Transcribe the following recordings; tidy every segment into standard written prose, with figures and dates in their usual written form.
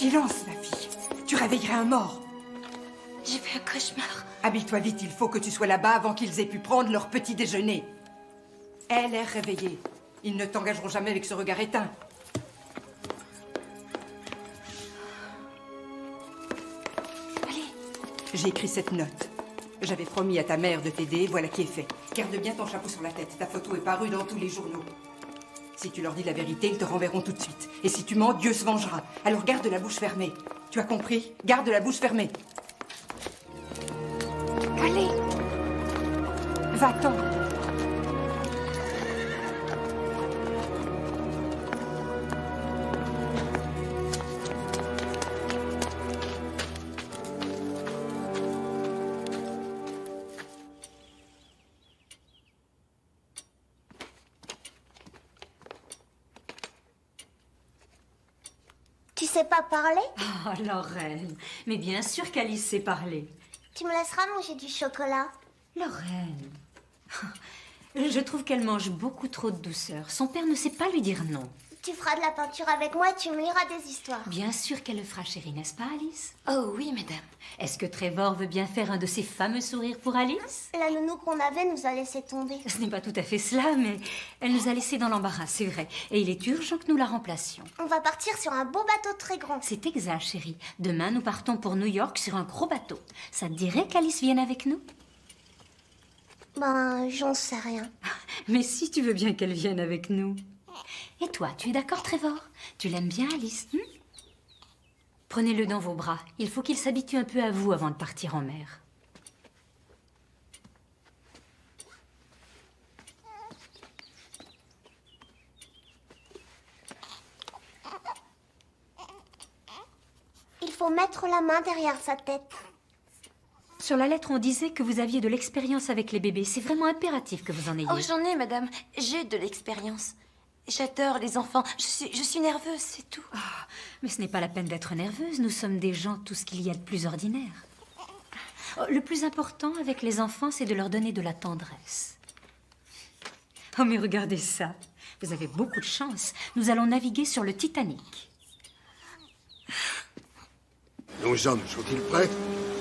Silence, ma fille. Tu réveillerais un mort. J'ai fait un cauchemar. Habille-toi vite, il faut que tu sois là-bas avant qu'ils aient pu prendre leur petit déjeuner. Elle est réveillée. Ils ne t'engageront jamais avec ce regard éteint. Allez. J'ai écrit cette note. J'avais promis à ta mère de t'aider, voilà qui est fait. Garde bien ton chapeau sur la tête. Ta photo est parue dans tous les journaux. Si tu leur dis la vérité, ils te renverront tout de suite. Et si tu mens, Dieu se vengera. Alors garde la bouche fermée. Tu as compris? Garde la bouche fermée. Allez. Va-t'en. Tu sais pas parler? Oh, Lorraine. Mais bien sûr qu'Alice sait parler. Tu me laisseras manger du chocolat? Lorraine. Je trouve qu'elle mange beaucoup trop de douceur. Son père ne sait pas lui dire non. Tu feras de la peinture avec moi et tu me liras des histoires. Bien sûr qu'elle le fera, chérie, n'est-ce pas, Alice? Oh oui, madame. Est-ce que Trevor veut bien faire un de ses fameux sourires pour Alice? La nounou qu'on avait nous a laissé tomber. Ce n'est pas tout à fait cela, mais elle nous a laissés dans l'embarras, c'est vrai. Et il est urgent que nous la remplacions. On va partir sur un beau bateau très grand. C'est exact, chérie. Demain, nous partons pour New York sur un gros bateau. Ça te dirait qu'Alice vienne avec nous? Ben, j'en sais rien. Mais si tu veux bien qu'elle vienne avec nous. Et toi, tu es d'accord, Trevor? Tu l'aimes bien, Alice? Prenez-le dans vos bras. Il faut qu'il s'habitue un peu à vous avant de partir en mer. Il faut mettre la main derrière sa tête. Sur la lettre, on disait que vous aviez de l'expérience avec les bébés. C'est vraiment impératif que vous en ayez. Oh, j'en ai, madame. J'ai de l'expérience. J'adore les enfants. Je suis nerveuse, c'est tout. Ah, mais ce n'est pas la peine d'être nerveuse. Nous sommes des gens, tout ce qu'il y a de plus ordinaire. Oh, le plus important avec les enfants, c'est de leur donner de la tendresse. Oh, mais regardez ça. Vous avez beaucoup de chance. Nous allons naviguer sur le Titanic. Nos hommes sont-ils prêts?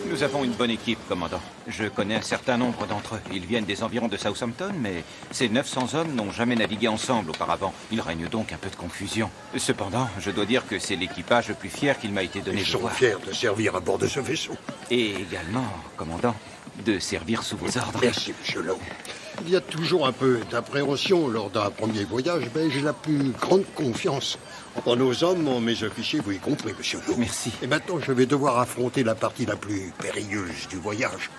Nous avons une bonne équipe, commandant. Je connais un certain nombre d'entre eux. Ils viennent des environs de Southampton, mais ces 900 hommes n'ont jamais navigué ensemble auparavant. Il règne donc un peu de confusion. Cependant, je dois dire que c'est l'équipage le plus fier qu'il m'a été donné Ils de sont voir. fiers de servir à bord de ce vaisseau. Et également, commandant, de servir sous vos ordres. Merci, monsieur Lowe. Il y a toujours un peu d'appréhension lors d'un premier voyage, mais j'ai la plus grande confiance en nos hommes, en mes officiers, vous y compris, monsieur Lowe. Merci. Et maintenant, je vais devoir affronter la partie la plus périlleuse du voyage.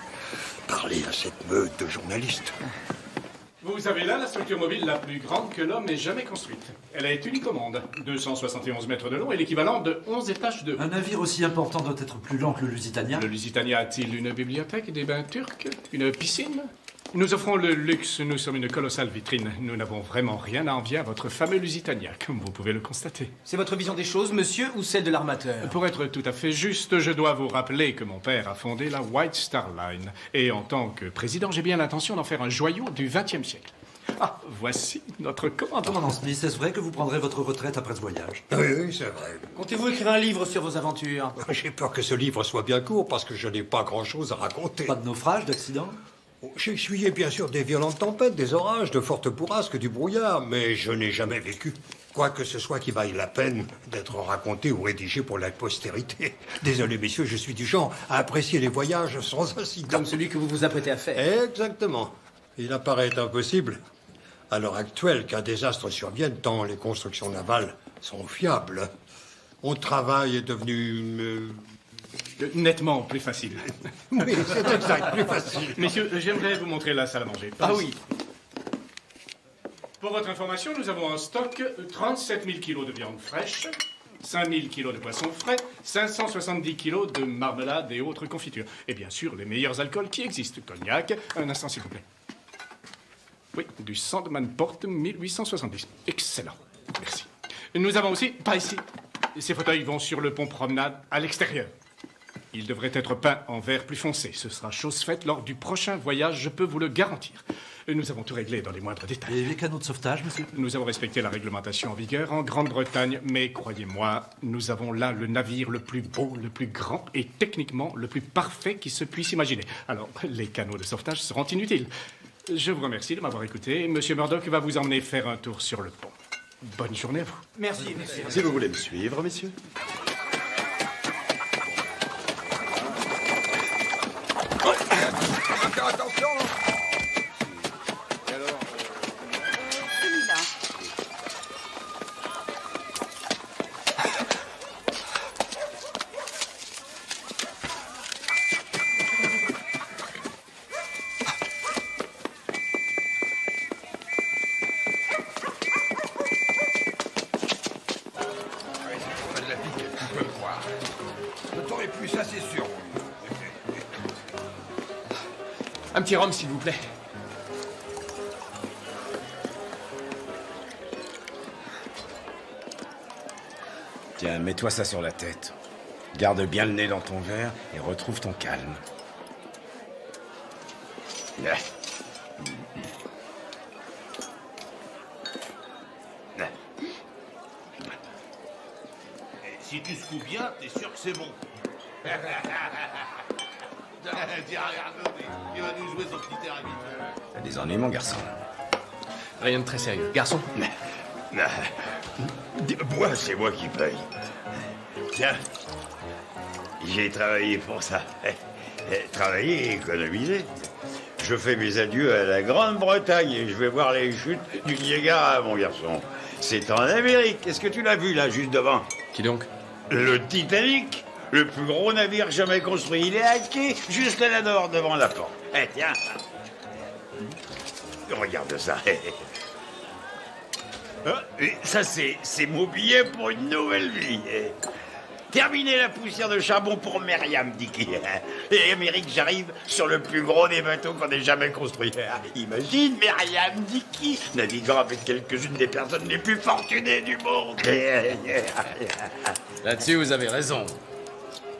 Parler à cette meute de journalistes. Vous avez là la structure mobile la plus grande que l'homme ait jamais construite. Elle est unique au monde. 271 mètres de long et l'équivalent de 11 étages de haut. Un navire aussi important doit être plus lent que le Lusitania. Le Lusitania a-t-il une bibliothèque, des bains turcs, une piscine? Nous offrons le luxe, nous sommes une colossale vitrine. Nous n'avons vraiment rien à envier à votre fameux Lusitania, comme vous pouvez le constater. C'est votre vision des choses, monsieur, ou celle de l'armateur? Pour être tout à fait juste, je dois vous rappeler que mon père a fondé la White Star Line. Et en tant que président, j'ai bien l'intention d'en faire un joyau du XXe siècle. Ah, voici notre commandant. Commandant Smith, est-ce vrai que vous prendrez votre retraite après ce voyage? Oui, c'est vrai. Comptez-vous écrire un livre sur vos aventures? J'ai peur que ce livre soit bien court parce que je n'ai pas grand-chose à raconter. Pas de naufrage, d'accident? J'ai essuyé bien sûr des violentes tempêtes, des orages, de fortes bourrasques, du brouillard, mais je n'ai jamais vécu. Quoi que ce soit qui vaille la peine d'être raconté ou rédigé pour la postérité. Désolé, messieurs, je suis du genre à apprécier les voyages sans incident. Comme celui que vous vous apprêtez à faire. Exactement. Il apparaît impossible, à l'heure actuelle, qu'un désastre survienne tant les constructions navales sont fiables. Mon travail est devenu... Nettement plus facile. Oui, c'est exact, plus facile. Messieurs, j'aimerais vous montrer la salle à manger. Ah oui. Pour votre information, nous avons en stock 37 000 kilos de viande fraîche, 5 000 kilos de poissons frais, 570 kilos de marmelade et autres confitures. Et bien sûr, les meilleurs alcools qui existent. Cognac, un instant s'il vous plaît. Oui, du Sandman Port 1870. Excellent. Merci. Nous avons aussi, pas ici, ces fauteuils vont sur le pont promenade à l'extérieur. Il devrait être peint en vert plus foncé. Ce sera chose faite lors du prochain voyage, je peux vous le garantir. Nous avons tout réglé dans les moindres détails. Et les canaux de sauvetage, monsieur? Nous avons respecté la réglementation en vigueur en Grande-Bretagne, mais croyez-moi, nous avons là le navire le plus beau, le plus grand et techniquement le plus parfait qui se puisse imaginer. Alors, les canaux de sauvetage seront inutiles. Je vous remercie de m'avoir écouté. Monsieur Murdoch va vous emmener faire un tour sur le pont. Bonne journée à vous. Merci, merci. Si vous voulez me suivre, messieurs. Attention! Celui-là. Pas de la pique, tu peux me croire. Je t'aurais pu, ça c'est sûr. Un petit rhum, s'il vous plaît. Tiens, mets-toi ça sur la tête. Garde bien le nez dans ton verre et retrouve ton calme. Là. Là. Si tu secoues bien, t'es sûr que c'est bon. Tiens, regarde, il va nous jouer son petit air habituel. T'as des ennuis, mon garçon. Rien de très sérieux. Garçon? Moi, c'est moi qui paye. Tiens, j'ai travaillé pour ça. Travailler et économiser. Je fais mes adieux à la Grande-Bretagne et je vais voir les chutes du Niagara, mon garçon. C'est en Amérique. Est-ce que tu l'as vu, là, juste devant? Qui donc? Le Titanic. Le plus gros navire jamais construit. Il est à quai, juste là-nord, devant la porte. Tiens. Regarde ça. Et ça, c'est mon billet pour une nouvelle vie. Terminer la poussière de charbon pour Myriam Dickey. Et Amérique, j'arrive sur le plus gros des bateaux qu'on ait jamais construit. Imagine Myriam Dickey naviguant avec quelques-unes des personnes les plus fortunées du monde. Là-dessus, vous avez raison.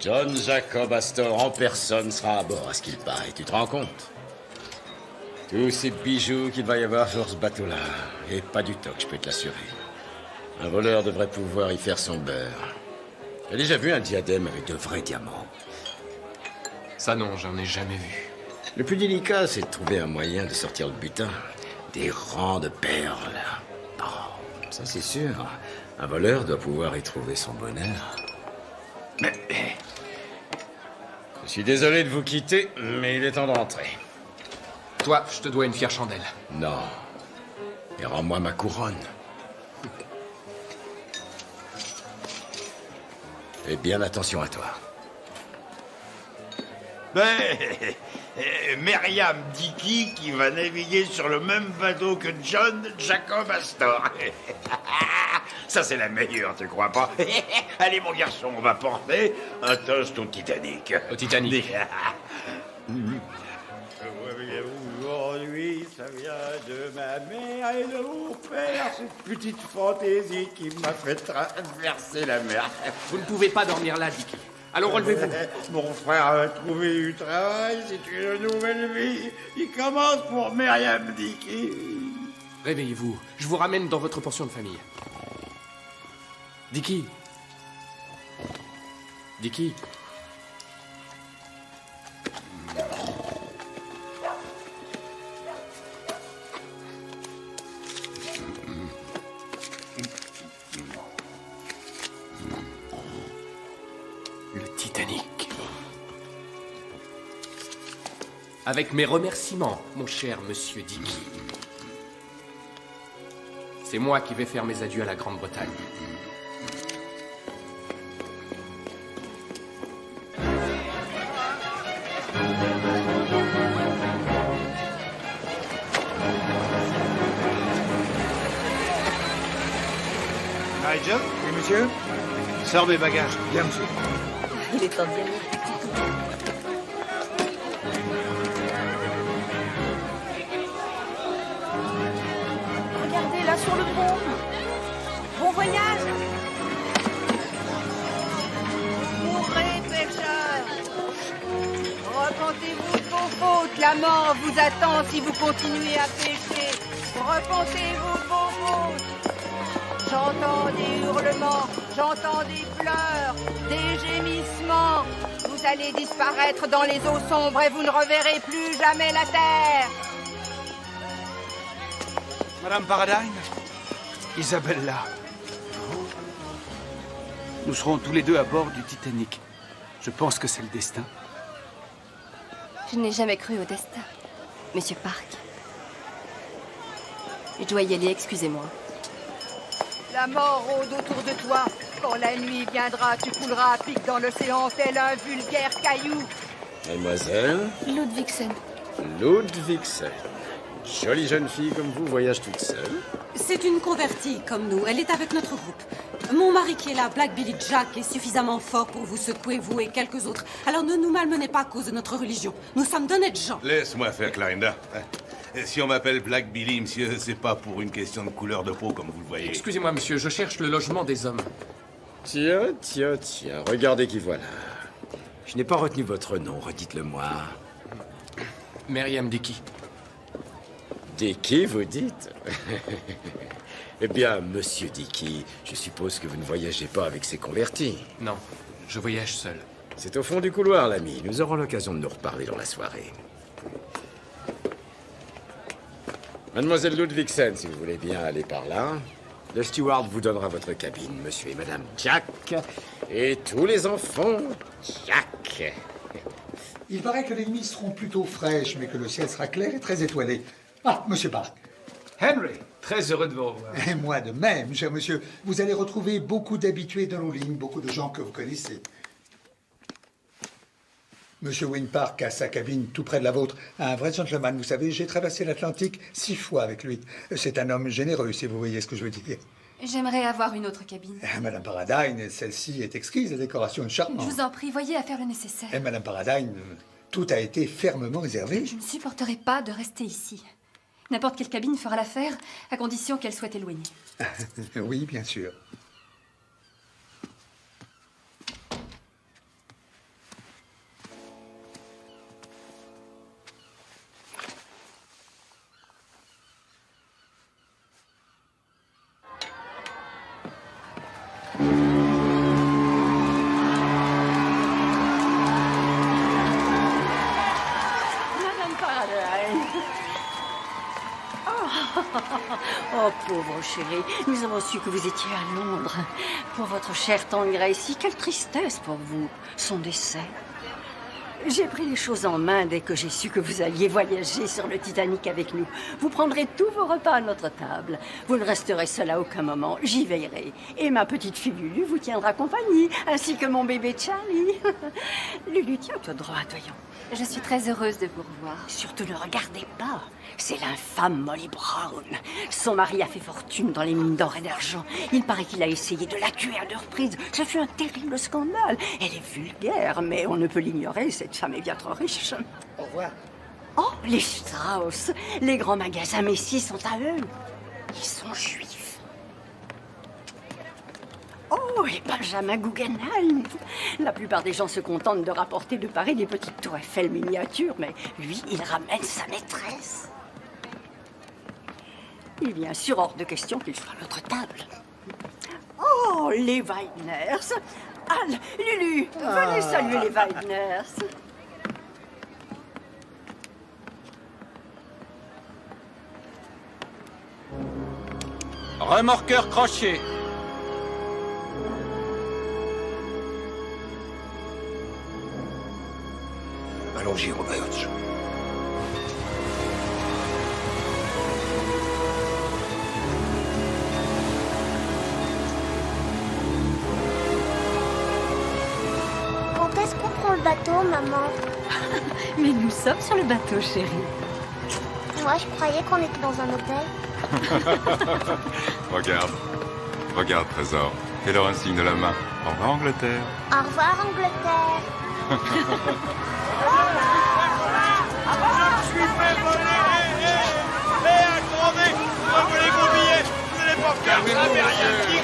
John Jacob Astor en personne sera à bord, à ce qu'il paraît. Tu te rends compte? Tous ces bijoux qu'il va y avoir sur ce bateau-là. Et pas du toc, je peux te l'assurer. Un voleur devrait pouvoir y faire son beurre. J'ai déjà vu un diadème avec de vrais diamants. Ça non, j'en ai jamais vu. Le plus délicat, c'est de trouver un moyen de sortir le butin. Des rangs de perles. Oh, ça c'est sûr. Un voleur doit pouvoir y trouver son bonheur. Je suis désolé de vous quitter, mais il est temps de rentrer. Toi, je te dois une fière chandelle. Non. Et rends-moi ma couronne. Fais bien attention à toi. Myriam Dickey qui va naviguer sur le même bateau que John Jacob Astor. Ça, c'est la meilleure, tu crois pas? Allez, mon garçon, on va porter un toast au Titanic. Au Titanic. Aujourd'hui, ça vient de ma mère et de mon père, cette petite fantaisie qui m'a fait traverser la mer. Vous ne pouvez pas dormir là, Dicky. Alors relevez-vous. Mon frère a trouvé du travail, c'est une nouvelle vie. Il commence pour Myriam Dickey. Réveillez-vous. Je vous ramène dans votre pension de famille. Dicky. Dicky. Le Titanic. Avec mes remerciements, mon cher monsieur Dicky. C'est moi qui vais faire mes adieux à la Grande-Bretagne. Nigel? Oui, monsieur? Sors mes bagages. Bien, monsieur. Il est temps d'y aller. Regardez là sur le pont. Bon voyage. Mourrez, pêcheurs. La mort vous attend si vous continuez à pécher. Repentez-vous de vos fautes. J'entends des hurlements, j'entends des pleurs, des gémissements. Vous allez disparaître dans les eaux sombres et vous ne reverrez plus jamais la terre. Madame Paradine, Isabella, nous serons tous les deux à bord du Titanic. Je pense que c'est le destin. Je n'ai jamais cru au destin, Monsieur Park. Je dois y aller, excusez-moi. La mort rôde autour de toi. Quand la nuit viendra, tu couleras à pic dans l'océan tel un vulgaire caillou. Mademoiselle Ludvigsen. Ludvigsen. Jolie jeune fille comme vous voyage toute seule. C'est une convertie comme nous. Elle est avec notre groupe. Mon mari qui est là, Black Billy Jack, est suffisamment fort pour vous secouer, vous et quelques autres. Alors ne nous malmenez pas à cause de notre religion. Nous sommes d'honnêtes gens. Laisse-moi faire, Clarinda. Si on m'appelle Black Billy, monsieur, c'est pas pour une question de couleur de peau, comme vous le voyez. Excusez-moi, monsieur, je cherche le logement des hommes. Tiens, regardez qui voilà. Je n'ai pas retenu votre nom, redites-le-moi. Miriam Dickey. Dickey, vous dites? Eh bien, monsieur Dickey, je suppose que vous ne voyagez pas avec ces convertis. Non, je voyage seul. C'est au fond du couloir, l'ami. Nous aurons l'occasion de nous reparler dans la soirée. Mademoiselle Ludvigsen, si vous voulez bien aller par là. Le steward vous donnera votre cabine, monsieur et madame Jack. Et tous les enfants, Jack. Il paraît que les nuits seront plutôt fraîches, mais que le ciel sera clair et très étoilé. Ah, monsieur Park. Henry, très heureux de vous revoir. Et moi de même, cher monsieur. Vous allez retrouver beaucoup d'habitués de nos lignes, beaucoup de gens que vous connaissez. Monsieur Wynne Park a sa cabine tout près de la vôtre. Un vrai gentleman, vous savez, j'ai traversé l'Atlantique 6 fois avec lui. C'est un homme généreux, si vous voyez ce que je veux dire. J'aimerais avoir une autre cabine. Madame Paradine, celle-ci est exquise, la décoration est charmante. Je vous en prie, voyez à faire le nécessaire. Et Madame Paradine, tout a été fermement réservé. Je ne supporterai pas de rester ici. N'importe quelle cabine fera l'affaire, à condition qu'elle soit éloignée. Oui, bien sûr. Oh, pauvre chérie, nous avons su que vous étiez à Londres. Pour votre chère tante Gracie, quelle tristesse pour vous, son décès. J'ai pris les choses en main dès que j'ai su que vous alliez voyager sur le Titanic avec nous. Vous prendrez tous vos repas à notre table. Vous ne resterez seul à aucun moment, j'y veillerai. Et ma petite fille Lulu vous tiendra compagnie, ainsi que mon bébé Charlie. Lulu, tiens-toi droit, voyons. Je suis très heureuse de vous revoir. Surtout ne regardez pas. C'est l'infâme Molly Brown. Son mari a fait fortune dans les mines d'or et d'argent. Il paraît qu'il a essayé de la tuer à 2 reprises. Ce fut un terrible scandale. Elle est vulgaire, mais on ne peut l'ignorer. Cette femme est bien trop riche. Au revoir. Oh, les Strauss. Les grands magasins Messier sont à eux. Ils sont juifs. Oh, et Benjamin Guggenheim. La plupart des gens se contentent de rapporter de Paris des petites tours Eiffel miniatures, mais lui, il ramène sa maîtresse. Il est bien sûr hors de question qu'il soit à notre table. Oh, les Weidners. Al, Lulu, venez saluer les Weidners. Remorqueur crochet. Allons-y, Robert. Quand est-ce qu'on prend le bateau, maman? Mais nous sommes sur le bateau, chérie. Moi, je croyais qu'on était dans un hôtel. Regarde. Regarde, trésor. Fais-leur un signe de la main. Au revoir, Angleterre. Au revoir, Angleterre. Je suis fait voler. Attendez, vous m'avez volé mon billet. Vous n'allez pas faire ça, mais rien dit.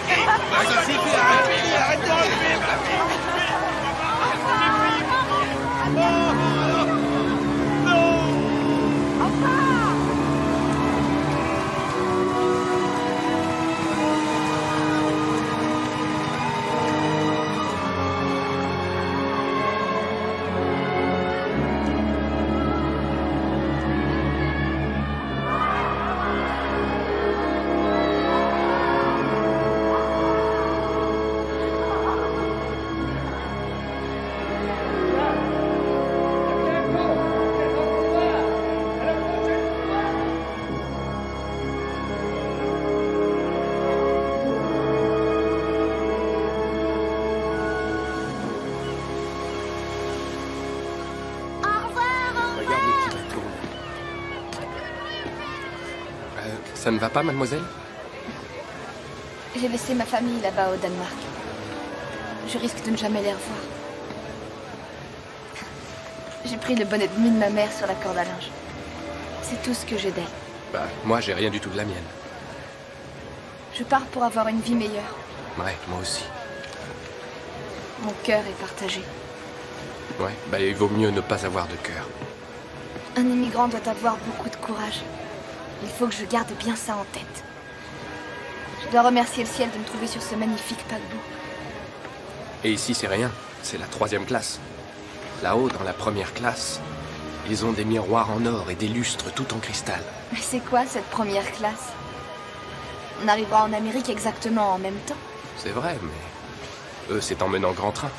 Ça suffit, arrêtez d'enlever ma vie. Non. Ça ne va pas, mademoiselle? J'ai laissé ma famille là-bas au Danemark. Je risque de ne jamais les revoir. J'ai pris le bonnet de nuit de ma mère sur la corde à linge. C'est tout ce que j'ai d'elle. Bah, moi, j'ai rien du tout de la mienne. Je pars pour avoir une vie meilleure. Ouais, moi aussi. Mon cœur est partagé. Ouais, bah, il vaut mieux ne pas avoir de cœur. Un immigrant doit avoir beaucoup de courage. Il faut que je garde bien ça en tête. Je dois remercier le ciel de me trouver sur ce magnifique paquebot. Et ici, c'est rien. C'est la 3e classe. Là-haut, dans la 1re classe, ils ont des miroirs en or et des lustres tout en cristal. Mais c'est quoi cette première classe? On arrivera en Amérique exactement en même temps. C'est vrai, mais eux, c'est en menant grand train.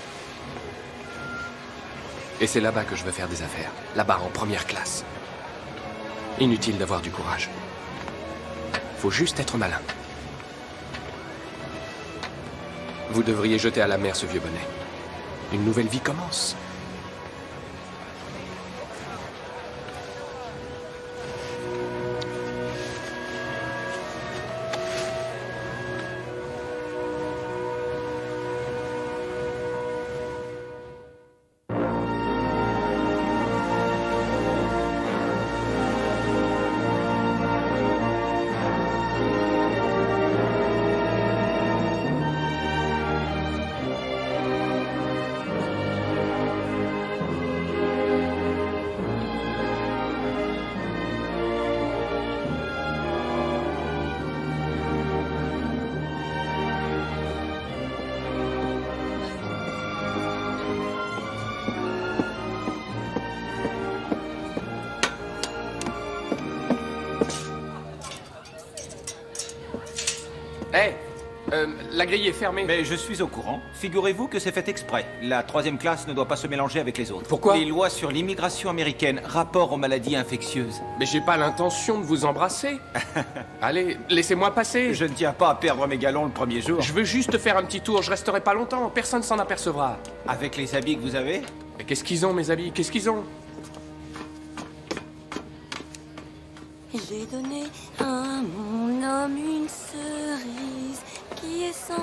Et c'est là-bas que je veux faire des affaires. Là-bas, en 1re classe. Inutile d'avoir du courage. Faut juste être malin. Vous devriez jeter à la mer ce vieux bonnet. Une nouvelle vie commence. La grille est fermée. Mais je suis au courant. Figurez-vous que c'est fait exprès. La 3e classe ne doit pas se mélanger avec les autres. Pourquoi? Les lois sur l'immigration américaine, rapport aux maladies infectieuses. Mais j'ai pas l'intention de vous embrasser. Allez, laissez-moi passer. Je ne tiens pas à perdre mes galons le premier jour. Je veux juste faire un petit tour, je resterai pas longtemps, personne s'en apercevra. Avec les habits que vous avez? Mais qu'est-ce qu'ils ont, mes habits? Qu'est-ce qu'ils ont? J'ai donné à mon homme une cerise qui est sans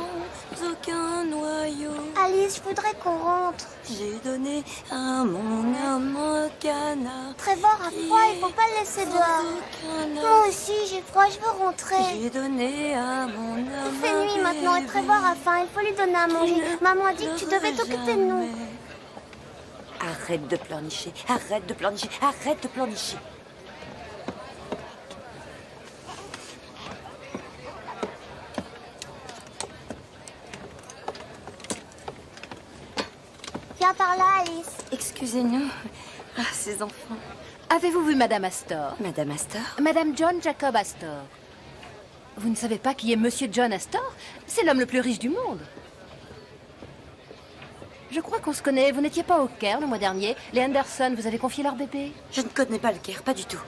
aucun noyau. Alice, je voudrais qu'on rentre. J'ai donné à mon homme un canard. Trevor a froid, il faut pas le laisser dehors. Moi aussi, j'ai froid, je veux rentrer. J'ai donné à mon homme. Il fait nuit maintenant et Trevor a faim, il faut lui donner à manger. Maman a dit que tu devais t'occuper de nous. Arrête de pleurnicher, arrête de pleurnicher, arrête de pleurnicher. Viens par là, Alice. Excusez-nous. Ah, ces enfants. Avez-vous vu Madame Astor? Madame Astor? Madame John Jacob Astor. Vous ne savez pas qui est Monsieur John Astor? C'est l'homme le plus riche du monde. Je crois qu'on se connaît. Vous n'étiez pas au Caire le mois dernier. Les Anderson vous avez confié leur bébé? Je ne connais pas le Caire, pas du tout.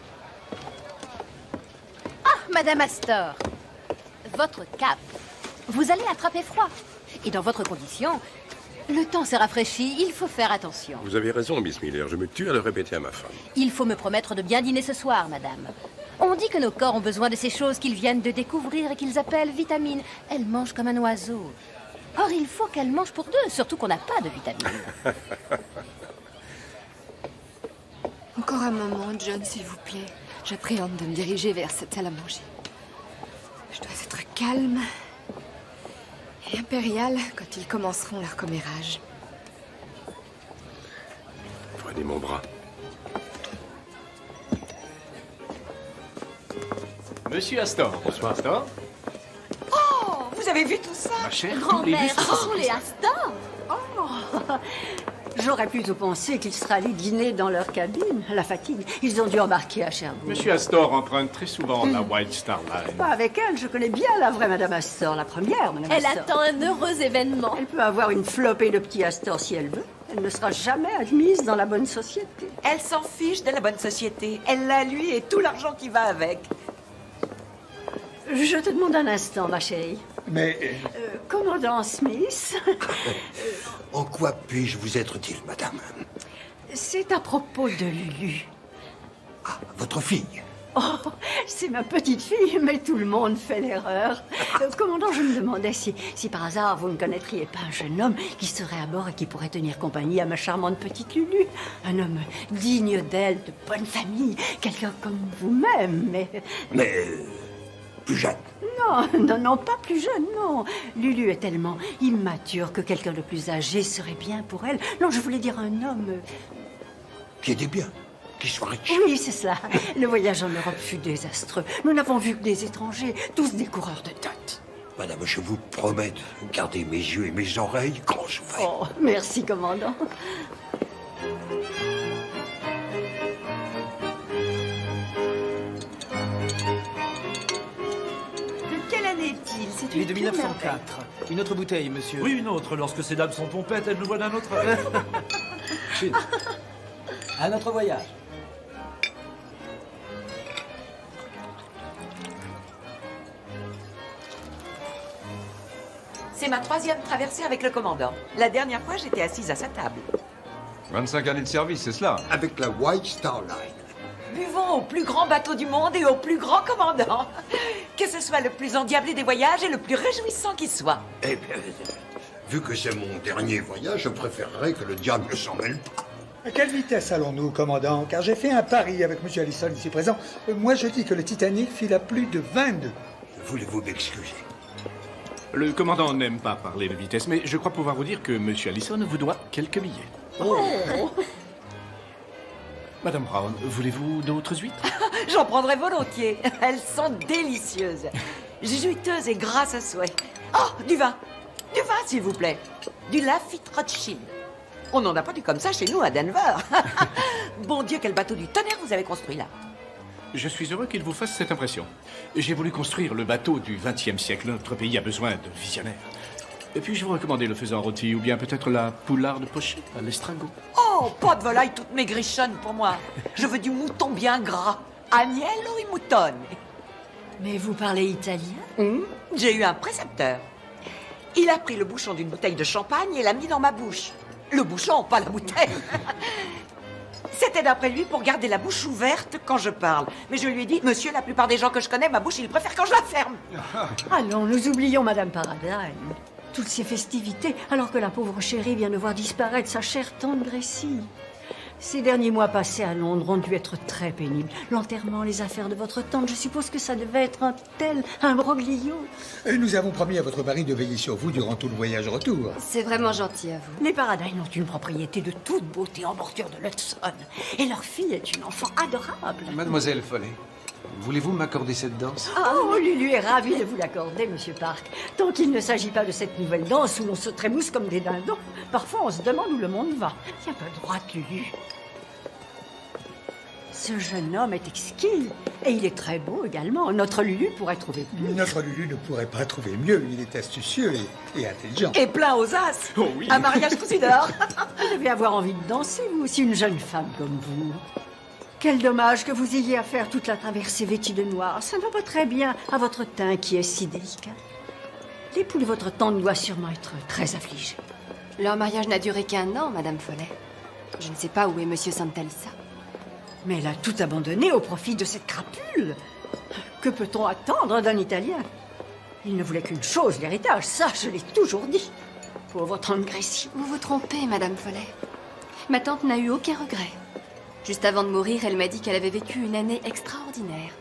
Ah, Madame Astor. Votre cape. Vous allez attraper froid. Et dans votre condition, le temps s'est rafraîchi, il faut faire attention. Vous avez raison, Miss Miller. Je me tue à le répéter à ma femme. Il faut me promettre de bien dîner ce soir, madame. On dit que nos corps ont besoin de ces choses qu'ils viennent de découvrir et qu'ils appellent vitamines. Elle mange comme un oiseau. Or, il faut qu'elle mange pour deux, surtout qu'on n'a pas de vitamines. Encore un moment, John, s'il vous plaît. J'appréhende de me diriger vers cette salle à manger. Je dois être calme et impériale quand ils commenceront leur commérage. Prenez mon bras. Monsieur Astor. Bonsoir, Astor. Oh, vous avez vu tout ça? Ma chère, Grand-mère, ce sont les Astor. Oh. J'aurais plutôt pensé qu'ils seraient allés dîner dans leur cabine. La fatigue, ils ont dû embarquer à Cherbourg. Monsieur Astor emprunte très souvent la White Star Line. Pas avec elle, je connais bien la vraie Madame Astor, la première Madame Elle Astor. attend un heureux événement. Elle peut avoir une flopée de petits Astor si elle veut. Elle ne sera jamais admise dans la bonne société. Elle s'en fiche de la bonne société. Elle l'a lui et tout l'argent qui va avec. Je te demande un instant, ma chérie. Mais... Commandant Smith. En quoi puis-je vous être utile, madame? C'est à propos de Lulu. Ah, votre fille. Oh, c'est ma petite fille, mais tout le monde fait l'erreur. Commandant, je me demandais si par hasard vous ne connaîtriez pas un jeune homme qui serait à bord et qui pourrait tenir compagnie à ma charmante petite Lulu. Un homme digne d'elle, de bonne famille, quelqu'un comme vous-même, mais... Mais... plus jeune. Non, pas plus jeune, non. Lulu est tellement immature que quelqu'un de plus âgé serait bien pour elle. Non, je voulais dire un homme... Qui était bien. Qui soit riche. Oui, c'est cela. Le voyage en Europe fut désastreux. Nous n'avons vu que des étrangers, tous des coureurs de dot. Madame, je vous promets de garder mes yeux et mes oreilles grands ouverts. Oh, merci, commandant. De quelle année est-il? C'est Il est une de pure 1904. Une autre bouteille, monsieur. Oui, une autre. Lorsque ces dames sont pompettes, elles nous voient d'un autre œil. Chine. À notre voyage. C'est ma 3e traversée avec le commandant. La dernière fois, j'étais assise à sa table. 25 années de service, c'est cela? Avec la White Star Line. Buvons au plus grand bateau du monde et au plus grand commandant. Que ce soit le plus endiablé des voyages et le plus réjouissant qui soit. Eh bien, vu que c'est mon dernier voyage, je préférerais que le diable ne s'en mêle pas. À quelle vitesse allons-nous, commandant? Car j'ai fait un pari avec M. Allison ici présent. Moi, je dis que le Titanic file à plus de 22. Voulez-vous m'excuser? Le commandant n'aime pas parler de vitesse, mais je crois pouvoir vous dire que M. Allison vous doit quelques billets. Oh. Madame Brown, voulez-vous d'autres huîtres? J'en prendrai volontiers. Elles sont délicieuses. Juteuses et grasses à souhait. Oh, du vin. Du vin, s'il vous plaît. Du Lafitte Rothschild. On n'en a pas du comme ça chez nous à Denver. Bon Dieu, quel bateau du tonnerre vous avez construit là. Je suis heureux qu'il vous fasse cette impression. J'ai voulu construire le bateau du XXe siècle. Notre pays a besoin de visionnaires. Et puis, je vous recommandais le faisan rôti ou bien peut-être la poularde pochée à l'estragot. Oh, pas de volaille toute maigrichonne pour moi. Je veux du mouton bien gras. Agnello e mouton. Mais vous parlez italien? J'ai eu un précepteur. Il a pris le bouchon d'une bouteille de champagne et l'a mis dans ma bouche. Le bouchon, pas la bouteille. C'était d'après lui pour garder la bouche ouverte quand je parle. Mais je lui ai dit, monsieur, la plupart des gens que je connais, ma bouche, ils préfèrent quand je la ferme. Allons, nous oublions Madame Paradine. Toutes ces festivités, alors que la pauvre chérie vient de voir disparaître sa chère tante Gracie. Ces derniers mois passés à Londres ont dû être très pénibles. L'enterrement, les affaires de votre tante, je suppose que ça devait être un tel imbroglio. Nous avons promis à votre mari de veiller sur vous durant tout le voyage retour. C'est vraiment gentil à vous. Les Paradine ont une propriété de toute beauté en bordure de l'Hudson. Et leur fille est une enfant adorable. Mademoiselle Follet, voulez-vous m'accorder cette danse? Oh, Lulu est ravie de vous l'accorder, Monsieur Park. Tant qu'il ne s'agit pas de cette nouvelle danse où l'on se trémousse comme des dindons. Parfois, on se demande où le monde va. Tiens pas droite, Lulu. Ce jeune homme est exquis. Et il est très beau également. Notre Lulu pourrait trouver plus. Notre Lulu ne pourrait pas trouver mieux. Il est astucieux et intelligent. Et plein aux as. Oh oui. Un mariage cousu d'or. Vous devez avoir envie de danser, vous aussi, une jeune femme comme vous. Quel dommage que vous ayez à faire toute la traversée vêtue de noir. Ça ne va pas très bien à votre teint qui est si délicat. L'époux de votre tante doit sûrement être très affligé. Leur mariage n'a duré qu'1 an, Madame Follet. Je ne sais pas où est Monsieur Santalissa. Mais elle a tout abandonné au profit de cette crapule. Que peut-on attendre d'un Italien? Il ne voulait qu'une chose, l'héritage. Ça, je l'ai toujours dit. Pauvre tante Gracie. Vous vous trompez, Madame Follet. Ma tante n'a eu aucun regret. Juste avant de mourir, elle m'a dit qu'elle avait vécu une année extraordinaire.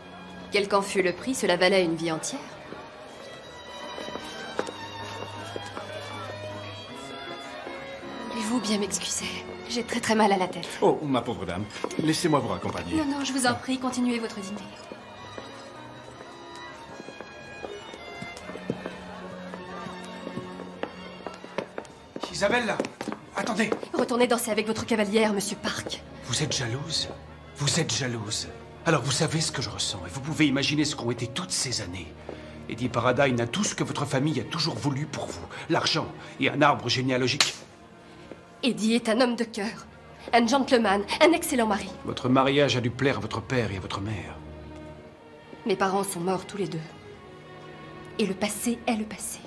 Quel qu'en fût le prix, cela valait une vie entière. Voulez-vous bien m'excuser? J'ai très mal à la tête. Oh, ma pauvre dame, laissez-moi vous raccompagner. Non, je vous en prie, continuez votre dîner. Isabelle, attendez. Retournez danser avec votre cavalière, Monsieur Park. Vous êtes jalouse? Vous êtes jalouse. Alors vous savez ce que je ressens, et vous pouvez imaginer ce qu'ont été toutes ces années. Eddie Paradine a tout ce que votre famille a toujours voulu pour vous. L'argent et un arbre généalogique. Eddie est un homme de cœur, un gentleman, un excellent mari. Votre mariage a dû plaire à votre père et à votre mère. Mes parents sont morts tous les deux. Et le passé est le passé,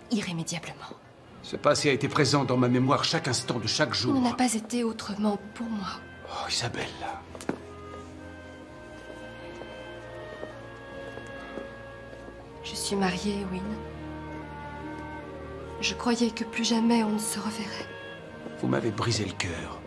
irrémédiablement. Ce passé a été présent dans ma mémoire chaque instant de chaque jour. On n'a pas été autrement pour moi. Oh, Isabelle. Je suis mariée, Win. Je croyais que plus jamais on ne se reverrait. Vous m'avez brisé le cœur.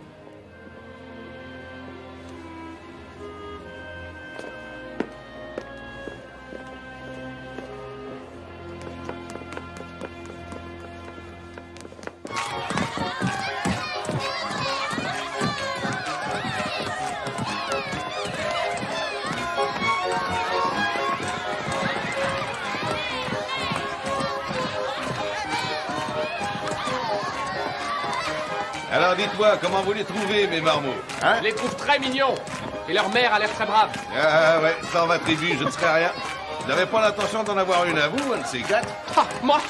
Alors dites-moi, comment vous les trouvez, mes marmots? Hein? Je les trouve très mignons. Et leur mère a l'air très brave. Ah ouais, sans ma tribu, je ne serais rien. Vous n'avez pas l'intention d'en avoir une à vous, un de ces quatre? Ah, moi?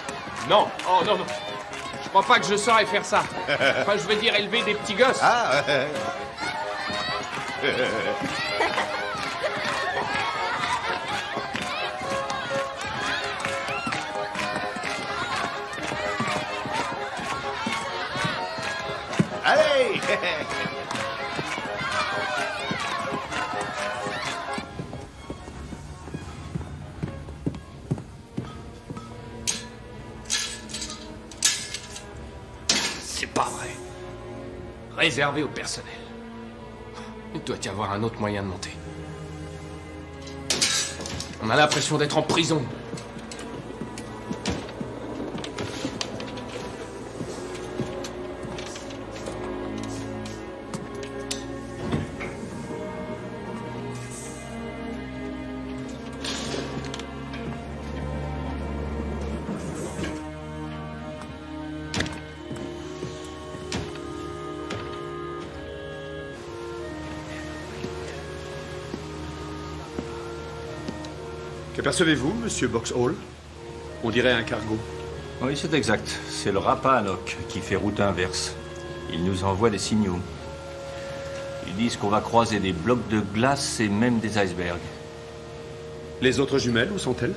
Non. Oh non, non. Je crois pas que je saurais faire ça. Enfin, je veux dire élever des petits gosses. Ah ouais. Allez! C'est pas vrai. Réservé au personnel. Il doit y avoir un autre moyen de monter. On a l'impression d'être en prison. Qu'apercevez-vous, monsieur Boxhall? On dirait un cargo. Oui, c'est exact. C'est le Rappahannock qui fait route inverse. Il nous envoie des signaux. Ils disent qu'on va croiser des blocs de glace et même des icebergs. Les autres jumelles, où sont-elles?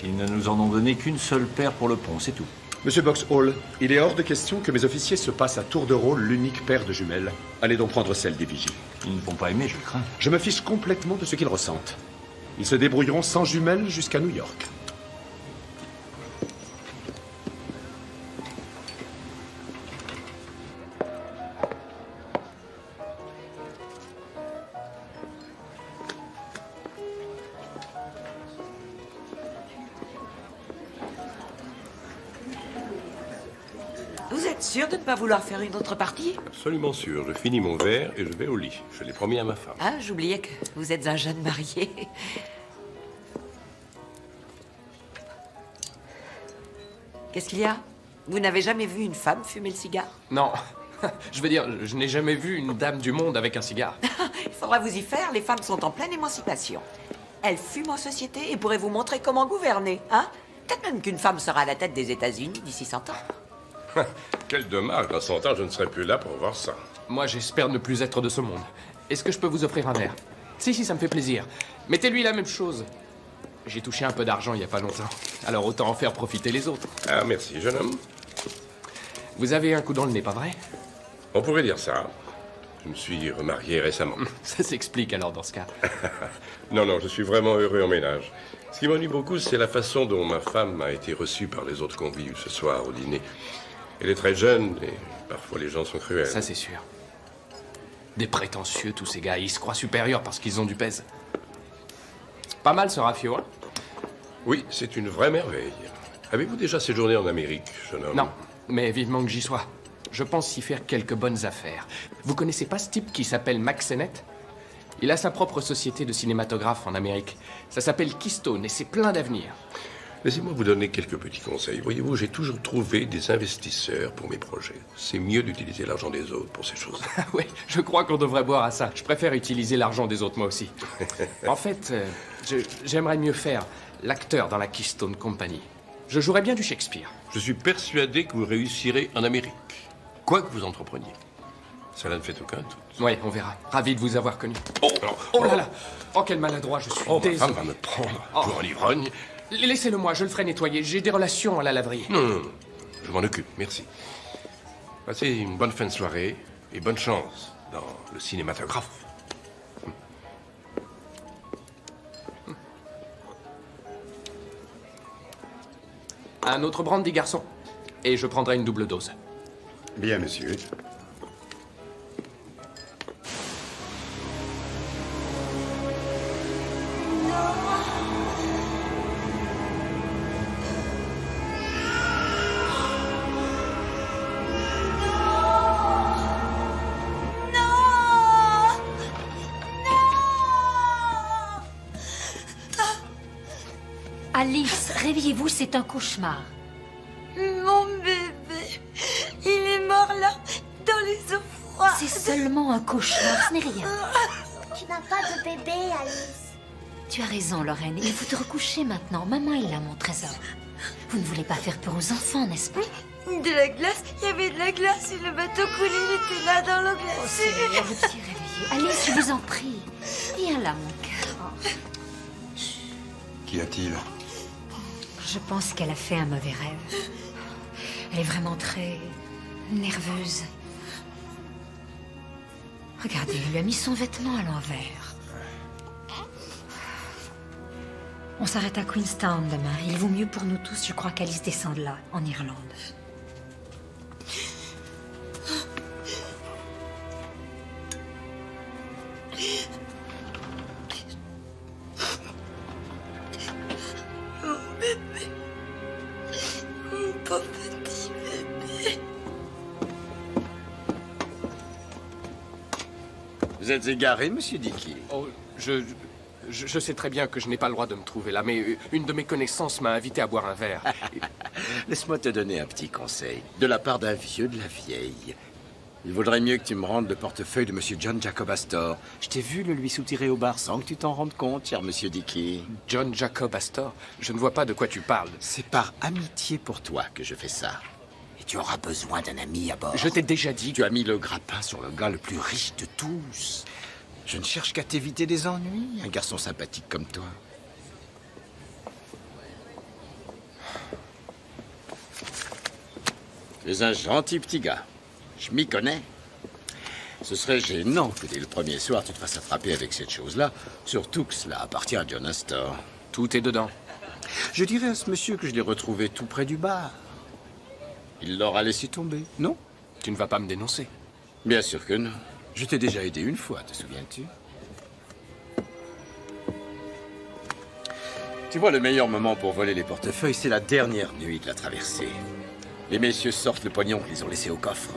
Ils ne nous en ont donné qu'une seule paire pour le pont, c'est tout. Monsieur Boxhall, il est hors de question que mes officiers se passent à tour de rôle l'unique paire de jumelles. Allez donc prendre celle des vigies. Ils ne vont pas aimer, je crains. Je me fiche complètement de ce qu'ils ressentent. Ils se débrouilleront sans jumelles jusqu'à New York. Vous êtes sûr de ne pas vouloir faire une autre partie? Absolument sûr. Je finis mon verre et je vais au lit. Je l'ai promis à ma femme. Ah, j'oubliais que vous êtes un jeune marié. Qu'est-ce qu'il y a? Vous n'avez jamais vu une femme fumer le cigare? Non. Je veux dire, je n'ai jamais vu une dame du monde avec un cigare. Il faudra vous y faire, les femmes sont en pleine émancipation. Elles fument en société et pourraient vous montrer comment gouverner, hein? Peut-être même qu'une femme sera à la tête des États-Unis d'ici 100 ans. Quel dommage. Dans 100 ans, je ne serai plus là pour voir ça. Moi, j'espère ne plus être de ce monde. Est-ce que je peux vous offrir un verre? Si, ça me fait plaisir. Mettez-lui la même chose. J'ai touché un peu d'argent il n'y a pas longtemps. Alors autant en faire profiter les autres. Ah, merci, jeune homme. Vous avez un coup dans le nez, pas vrai? On pourrait dire ça. Je me suis remarié récemment. Ça s'explique alors dans ce cas. Non, je suis vraiment heureux en ménage. Ce qui m'ennuie beaucoup, c'est la façon dont ma femme a été reçue par les autres convives ce soir au dîner. Elle est très jeune et parfois les gens sont cruels. Ça, c'est sûr. Des prétentieux, tous ces gars. Ils se croient supérieurs parce qu'ils ont du pèse. Pas mal ce Raffio, hein? Oui, c'est une vraie merveille. Avez-vous déjà séjourné en Amérique, jeune homme? Non, mais vivement que j'y sois. Je pense y faire quelques bonnes affaires. Vous connaissez pas ce type qui s'appelle Max Sennett? Il a sa propre société de cinématographe en Amérique. Ça s'appelle Keystone et c'est plein d'avenir. Laissez-moi vous donner quelques petits conseils. Voyez-vous, j'ai toujours trouvé des investisseurs pour mes projets. C'est mieux d'utiliser l'argent des autres pour ces choses. Oui, je crois qu'on devrait boire à ça. Je préfère utiliser l'argent des autres, moi aussi. En fait, j'aimerais mieux faire l'acteur dans la Keystone Company. Je jouerais bien du Shakespeare. Je suis persuadé que vous réussirez en Amérique. Quoi que vous entrepreniez. Cela ne fait aucun doute. Oui, on verra. Ravi de vous avoir connu. Oh là là! Oh, quel maladroit, je suis ma désolé. femme va me prendre pour un ivrogne. Laissez-le moi, je le ferai nettoyer. J'ai des relations à la laverie. Non, je m'en occupe, merci. Passez une bonne fin de soirée et bonne chance dans le cinématographe. Un autre brandy, garçon. Et je prendrai une double dose. Bien, monsieur. Alice, réveillez-vous, c'est un cauchemar. Mon bébé, il est mort là, dans les eaux froides. C'est seulement un cauchemar, ce n'est rien. Tu n'as pas de bébé, Alice. Tu as raison, Lorraine. Il faut te recoucher maintenant. Maman est là, mon trésor. Vous ne voulez pas faire peur aux enfants, n'est-ce pas? De la glace, il y avait de la glace et le bateau coulé, il était là dans l'eau glacée. Oh, vous petit réveillé. Alice, je vous en prie. Viens là, mon cœur. Qu'y a-t-il? Je pense qu'elle a fait un mauvais rêve. Elle est vraiment très nerveuse. Regardez, il lui a mis son vêtement à l'envers. On s'arrête à Queenstown demain. Il vaut mieux pour nous tous, je crois, qu'Alice descende là, en Irlande. Mon bébé. Mon pauvre petit bébé. Vous êtes égaré, monsieur Dicky? Oh, je sais très bien que je n'ai pas le droit de me trouver là, mais une de mes connaissances m'a invité à boire un verre. Laisse-moi te donner un petit conseil, de la part d'un vieux de la vieille. Il vaudrait mieux que tu me rendes le portefeuille de monsieur John Jacob Astor. Je t'ai vu le lui soutirer au bar sans que tu t'en rendes compte, cher monsieur Dicky. John Jacob Astor? Je ne vois pas de quoi tu parles. C'est par amitié pour toi que je fais ça. Et tu auras besoin d'un ami à bord. Je t'ai déjà dit... Tu as mis le grappin sur le gars le plus riche de tous. Je ne cherche qu'à t'éviter des ennuis, un garçon sympathique comme toi. Tu es un gentil petit gars. Je m'y connais. Ce serait gênant que dès le premier soir, tu te fasses attraper avec cette chose-là, surtout que cela appartient à John Astor. Tout est dedans. Je dirais à ce monsieur que je l'ai retrouvé tout près du bar. Il l'aura laissé tomber, non? Tu ne vas pas me dénoncer? Bien sûr que non. Je t'ai déjà aidé une fois, te souviens-tu? Tu vois, le meilleur moment pour voler les portefeuilles, c'est la dernière nuit de la traversée. Les messieurs sortent le pognon qu'ils ont laissé au coffre.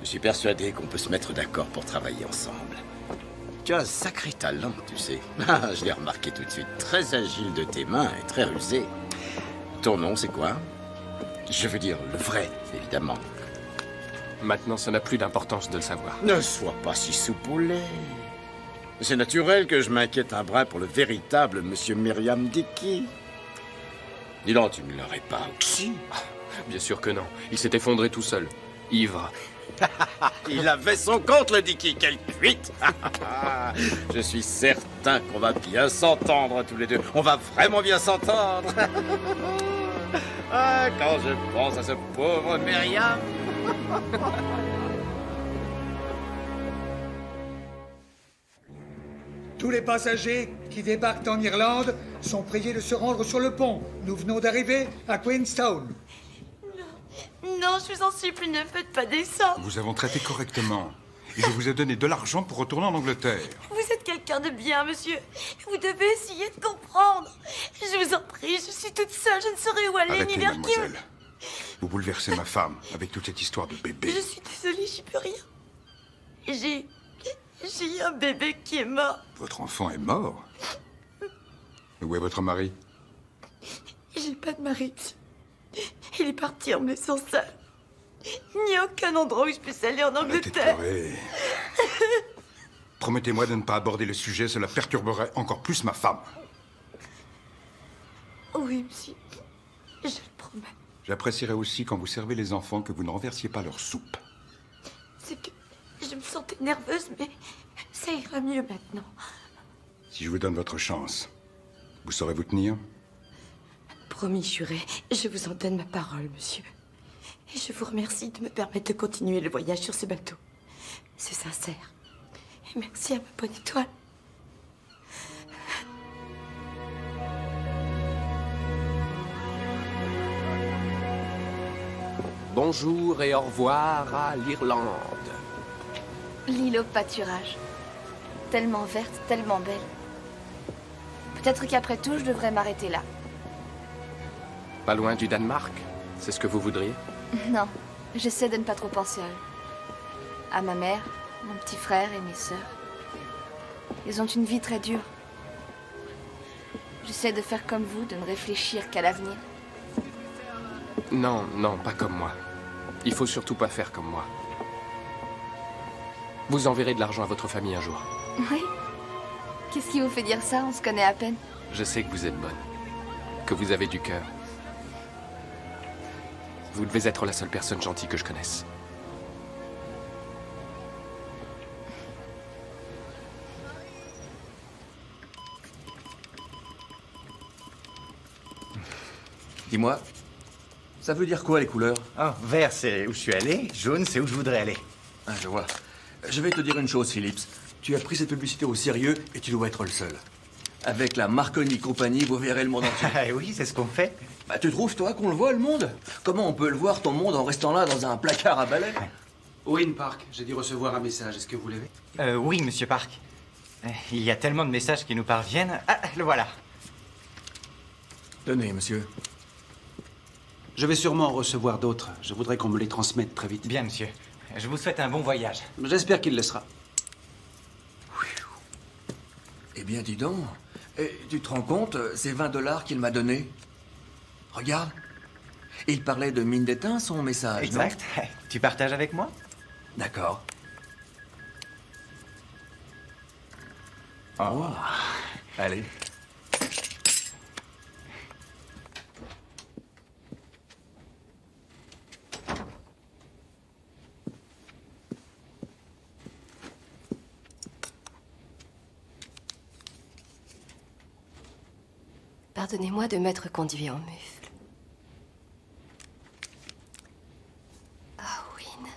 Je suis persuadé qu'on peut se mettre d'accord pour travailler ensemble. Tu as un sacré talent, tu sais. Ah, je l'ai remarqué tout de suite. Très agile de tes mains et très rusé. Ton nom, c'est quoi? Je veux dire le vrai, évidemment. Maintenant, ça n'a plus d'importance de le savoir. Ne sois pas si soupe au lait. C'est naturel que je m'inquiète un brin pour le véritable monsieur Myriam Dicky. Dis donc, tu ne l'aurais pas aussi? Bien sûr que non. Il s'est effondré tout seul. Ivre. Il avait son compte, le Dicky. Quelle cuite! Je suis certain qu'on va bien s'entendre tous les deux. On va vraiment bien s'entendre. Ah, quand je pense à ce pauvre Myriam. Tous les passagers qui débarquent en Irlande sont priés de se rendre sur le pont. Nous venons d'arriver à Queenstown. Non, je vous en supplie, ne faites pas descendre. Vous avons traité correctement. Et je vous ai donné de l'argent pour retourner en Angleterre. Vous êtes quelqu'un de bien, monsieur. Vous devez essayer de comprendre. Je vous en prie, je suis toute seule, je ne saurais où aller Arrêtez, ni vers qui. mademoiselle. Vous bouleversez ma femme avec toute cette histoire de bébé. Je suis désolée, j'y peux rien. J'ai un bébé qui est mort. Votre enfant est mort? Et où est votre mari? J'ai pas de mari, monsieur. Il est parti en me laissant seule. Il n'y a aucun endroit où je puisse aller en Angleterre. Arrêtez de pleurer. Promettez-moi de ne pas aborder le sujet, cela perturberait encore plus ma femme. Oui, monsieur. Je le promets. J'apprécierais aussi quand vous servez les enfants que vous ne renversiez pas leur soupe. C'est que je me sentais nerveuse, mais ça ira mieux maintenant. Si je vous donne votre chance, vous saurez vous tenir? Promis, juré, je vous en donne ma parole, monsieur. Et je vous remercie de me permettre de continuer le voyage sur ce bateau. C'est sincère. Et merci à ma bonne étoile. Bonjour et au revoir à l'Irlande. L'île au pâturage. Tellement verte, tellement belle. Peut-être qu'après tout, je devrais m'arrêter là. Pas loin du Danemark, c'est ce que vous voudriez? Non, j'essaie de ne pas trop penser à eux. À ma mère, mon petit frère et mes sœurs. Ils ont une vie très dure. J'essaie de faire comme vous, de ne réfléchir qu'à l'avenir. Non, non, pas comme moi. Il faut surtout pas faire comme moi. Vous enverrez de l'argent à votre famille un jour. Oui. Qu'est-ce qui vous fait dire ça? On se connaît à peine. Je sais que vous êtes bonne. Que vous avez du cœur. Vous devez être la seule personne gentille que je connaisse. Dis-moi, ça veut dire quoi les couleurs? Ah, vert, c'est où je suis allé. Jaune, c'est où je voudrais aller. Ah, je vois. Je vais te dire une chose, Phillips. Tu as pris cette publicité au sérieux et tu dois être le seul. Avec la Marconi Company, vous verrez le monde entier. Ah oui, c'est ce qu'on fait. Bah, tu trouves, toi, qu'on le voit, le monde? Comment on peut le voir, ton monde, en restant là, dans un placard à balai? Owen Park, j'ai dû recevoir un message. Est-ce que vous l'avez? Oui, monsieur Park. Il y a tellement de messages qui nous parviennent. Ah, le voilà. Tenez, monsieur. Je vais sûrement en recevoir d'autres. Je voudrais qu'on me les transmette très vite. Bien, monsieur. Je vous souhaite un bon voyage. J'espère qu'il le sera. Eh bien, dis donc. Et tu te rends compte, c'est 20 $ qu'il m'a donné. Regarde. Il parlait de mine d'étain, son message, exact. Non? Tu partages avec moi? D'accord. Oh. Allez. Pardonnez-moi de m'être conduit en mufle. Ah, Wynne.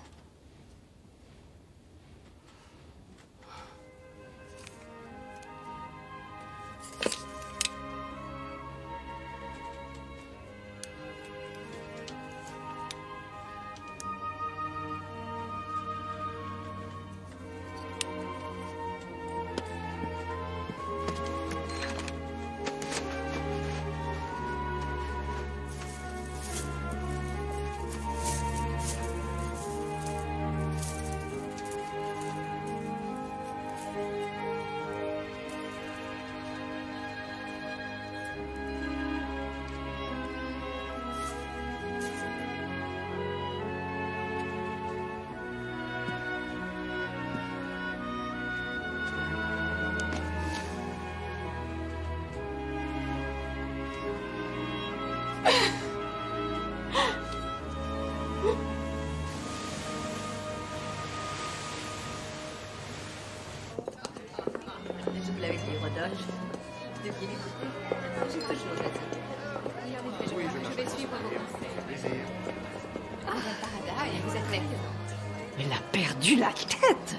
Elle a perdu la tête.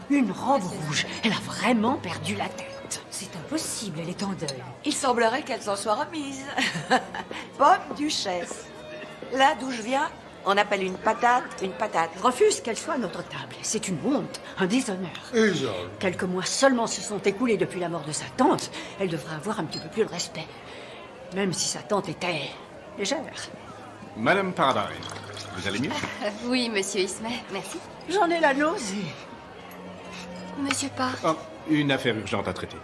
Une robe rouge. Elle a vraiment perdu la tête. C'est impossible, elle est en deuil. Il semblerait qu'elle s'en soit remise. Bonne duchesse. Là d'où je viens, on appelle une patate une patate. Je refuse qu'elle soit à notre table. C'est une honte, un déshonneur. Quelques mois seulement se sont écoulés depuis la mort de sa tante. Elle devrait avoir un petit peu plus de respect. Même si sa tante était légère. Madame Paradise, vous allez mieux? Oui, monsieur Ismay, merci. J'en ai la nausée. Monsieur Park. Oh, une affaire urgente à traiter.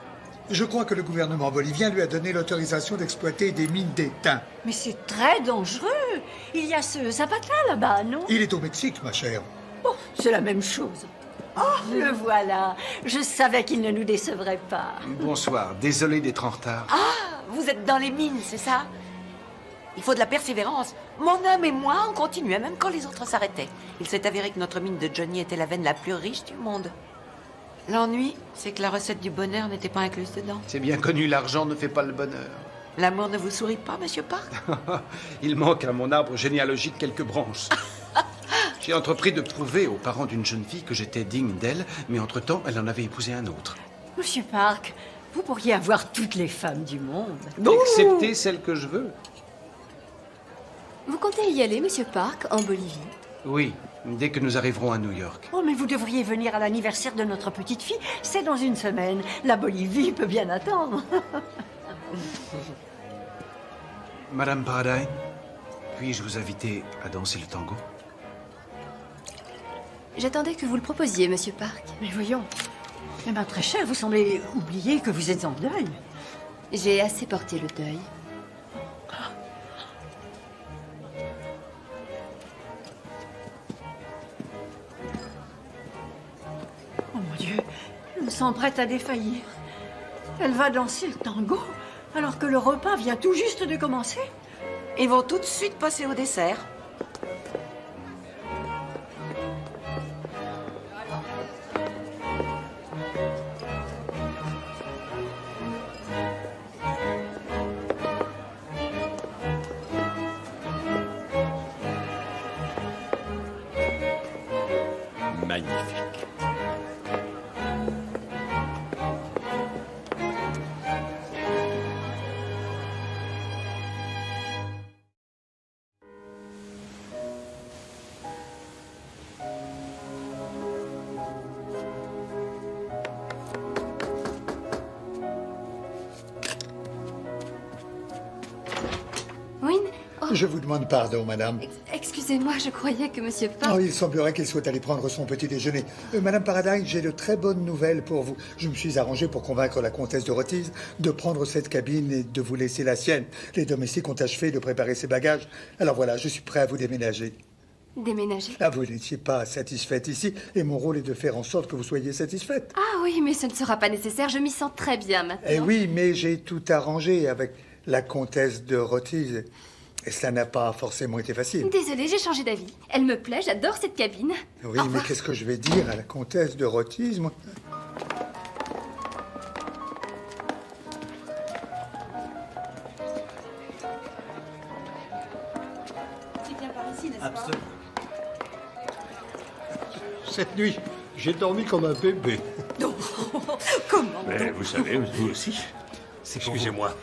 Je crois que le gouvernement bolivien lui a donné l'autorisation d'exploiter des mines d'étain. Mais c'est très dangereux. Il y a ce Zapata là-bas, non? Il est au Mexique, ma chère. Oh, c'est la même chose. Oh, le voilà. Je savais qu'il ne nous décevrait pas. Bonsoir, désolé d'être en retard. Ah, vous êtes dans les mines, c'est ça? Il faut de la persévérance. Mon homme et moi, on continuait même quand les autres s'arrêtaient. Il s'est avéré que notre mine de Johnny était la veine la plus riche du monde. L'ennui, c'est que la recette du bonheur n'était pas incluse dedans. C'est bien connu, l'argent ne fait pas le bonheur. L'amour ne vous sourit pas, monsieur Park? Il manque à mon arbre généalogique quelques branches. J'ai entrepris de prouver aux parents d'une jeune fille que j'étais digne d'elle, mais entre-temps, elle en avait épousé un autre. Monsieur Park, vous pourriez avoir toutes les femmes du monde. Excepté celle que je veux. Vous comptez y aller, Monsieur Park, en Bolivie? Oui, dès que nous arriverons à New York. Oh, mais vous devriez venir à l'anniversaire de notre petite fille. C'est dans une semaine. La Bolivie peut bien attendre. Madame Paradine, puis-je vous inviter à danser le tango? J'attendais que vous le proposiez, Monsieur Park. Mais voyons. Eh bien, très cher, vous semblez oublier que vous êtes en deuil. J'ai assez porté le deuil. Oh mon Dieu, je me sens prête à défaillir. Elle va danser le tango alors que le repas vient tout juste de commencer. Ils vont tout de suite passer au dessert. Magnifique. Wynne? Je vous demande pardon, madame. Excusez-moi, je croyais que Monsieur Park... Oh, il semblerait qu'il soit allé prendre son petit déjeuner. Madame Paradine, j'ai de très bonnes nouvelles pour vous. Je me suis arrangé pour convaincre la comtesse de Rotise de prendre cette cabine et de vous laisser la sienne. Les domestiques ont achevé de préparer ses bagages. Alors voilà, je suis prêt à vous déménager. Déménager? Ah, vous n'étiez pas satisfaite ici, et mon rôle est de faire en sorte que vous soyez satisfaite. Ah oui, mais ce ne sera pas nécessaire, je m'y sens très bien maintenant. Eh oui, mais j'ai tout arrangé avec la comtesse de Rotise. Et cela n'a pas forcément été facile. Désolée, j'ai changé d'avis. Elle me plaît, j'adore cette cabine. Oui, mais qu'est-ce que je vais dire à la comtesse de Rotise, moi? C'est bien par ici, n'est-ce pas? Absolument. Cette nuit, j'ai dormi comme un bébé. Non, comment? Mais vous savez, vous aussi. Excusez-moi.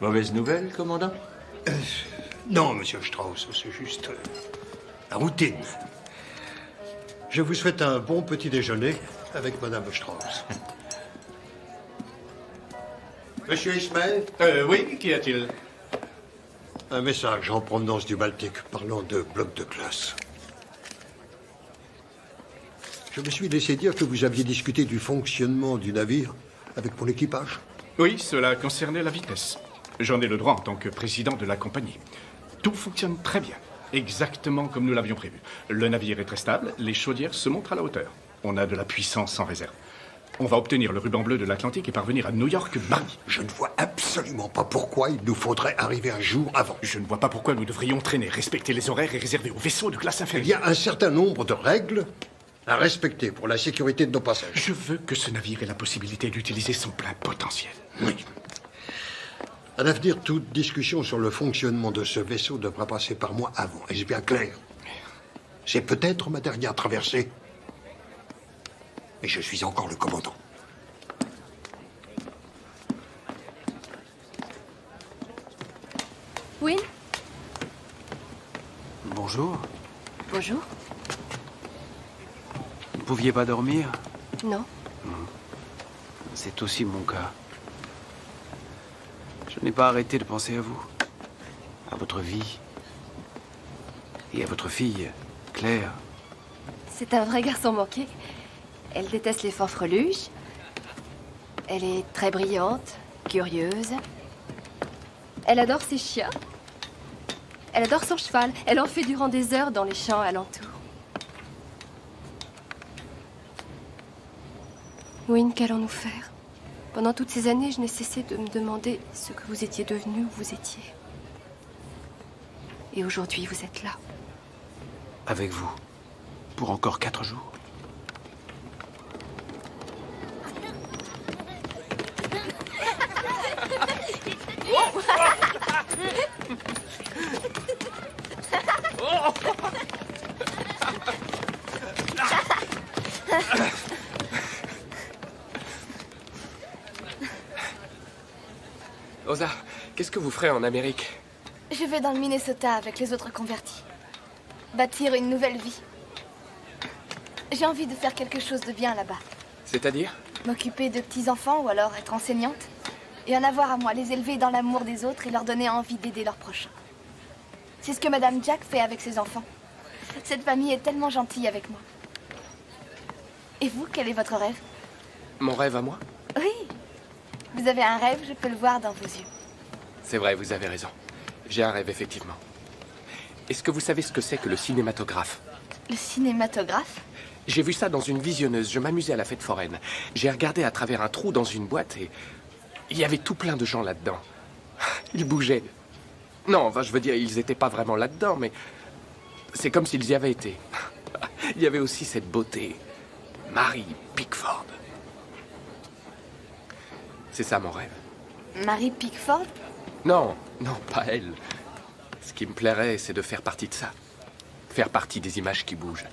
Mauvaise nouvelle, commandant? Non, monsieur Strauss, c'est juste la routine. Je vous souhaite un bon petit déjeuner avec madame Strauss. Monsieur Ismaël? Oui, qu'y a-t-il? Un message en provenance du Baltique parlant de bloc de glace. Je me suis laissé dire que vous aviez discuté du fonctionnement du navire avec mon équipage. Oui, cela concernait la vitesse. J'en ai le droit en tant que président de la compagnie. Tout fonctionne très bien, exactement comme nous l'avions prévu. Le navire est très stable, les chaudières se montrent à la hauteur. On a de la puissance sans réserve. On va obtenir le ruban bleu de l'Atlantique et parvenir à New York mardi. Je ne vois absolument pas pourquoi il nous faudrait arriver un jour avant. Je ne vois pas pourquoi nous devrions traîner, respecter les horaires et réserver aux vaisseaux de classe inférieure. Il y a un certain nombre de règles à respecter pour la sécurité de nos passages. Je veux que ce navire ait la possibilité d'utiliser son plein potentiel. Oui. À l'avenir, toute discussion sur le fonctionnement de ce vaisseau devra passer par moi avant. Est-ce bien clair? C'est peut-être ma dernière traversée, mais je suis encore le commandant. Wynne? Bonjour. Bonjour. Vous ne pouviez pas dormir? Non. C'est aussi mon cas. Je n'ai pas arrêté de penser à vous, à votre vie et à votre fille, Claire. C'est un vrai garçon manqué. Elle déteste les fanfreluches. Elle est très brillante, curieuse. Elle adore ses chiens. Elle adore son cheval. Elle en fait durant des heures dans les champs alentours. Wynne, qu'allons-nous faire? Pendant toutes ces années, je n'ai cessé de me demander ce que vous étiez devenu, où vous étiez. Et aujourd'hui, vous êtes là. Avec vous, pour encore 4 jours. Rosa, qu'est-ce que vous ferez en Amérique? Je vais dans le Minnesota avec les autres convertis. Bâtir une nouvelle vie. J'ai envie de faire quelque chose de bien là-bas. C'est-à-dire? M'occuper de petits-enfants ou alors être enseignante. Et en avoir à moi, les élever dans l'amour des autres et leur donner envie d'aider leurs prochains. C'est ce que Madame Jack fait avec ses enfants. Cette famille est tellement gentille avec moi. Et vous, quel est votre rêve? Mon rêve à moi? Oui. Vous avez un rêve, je peux le voir dans vos yeux. C'est vrai, vous avez raison. J'ai un rêve, effectivement. Est-ce que vous savez ce que c'est que le cinématographe? Le cinématographe? J'ai vu ça dans une visionneuse. Je m'amusais à la fête foraine. J'ai regardé à travers un trou dans une boîte et il y avait tout plein de gens là-dedans. Ils bougeaient. Non, enfin, je veux dire, ils n'étaient pas vraiment là-dedans, mais c'est comme s'ils y avaient été. Il y avait aussi cette beauté. Mary Pickford. C'est ça mon rêve. Mary Pickford? Non, non, pas elle. Ce qui me plairait, c'est de faire partie de ça. Faire partie des images qui bougent.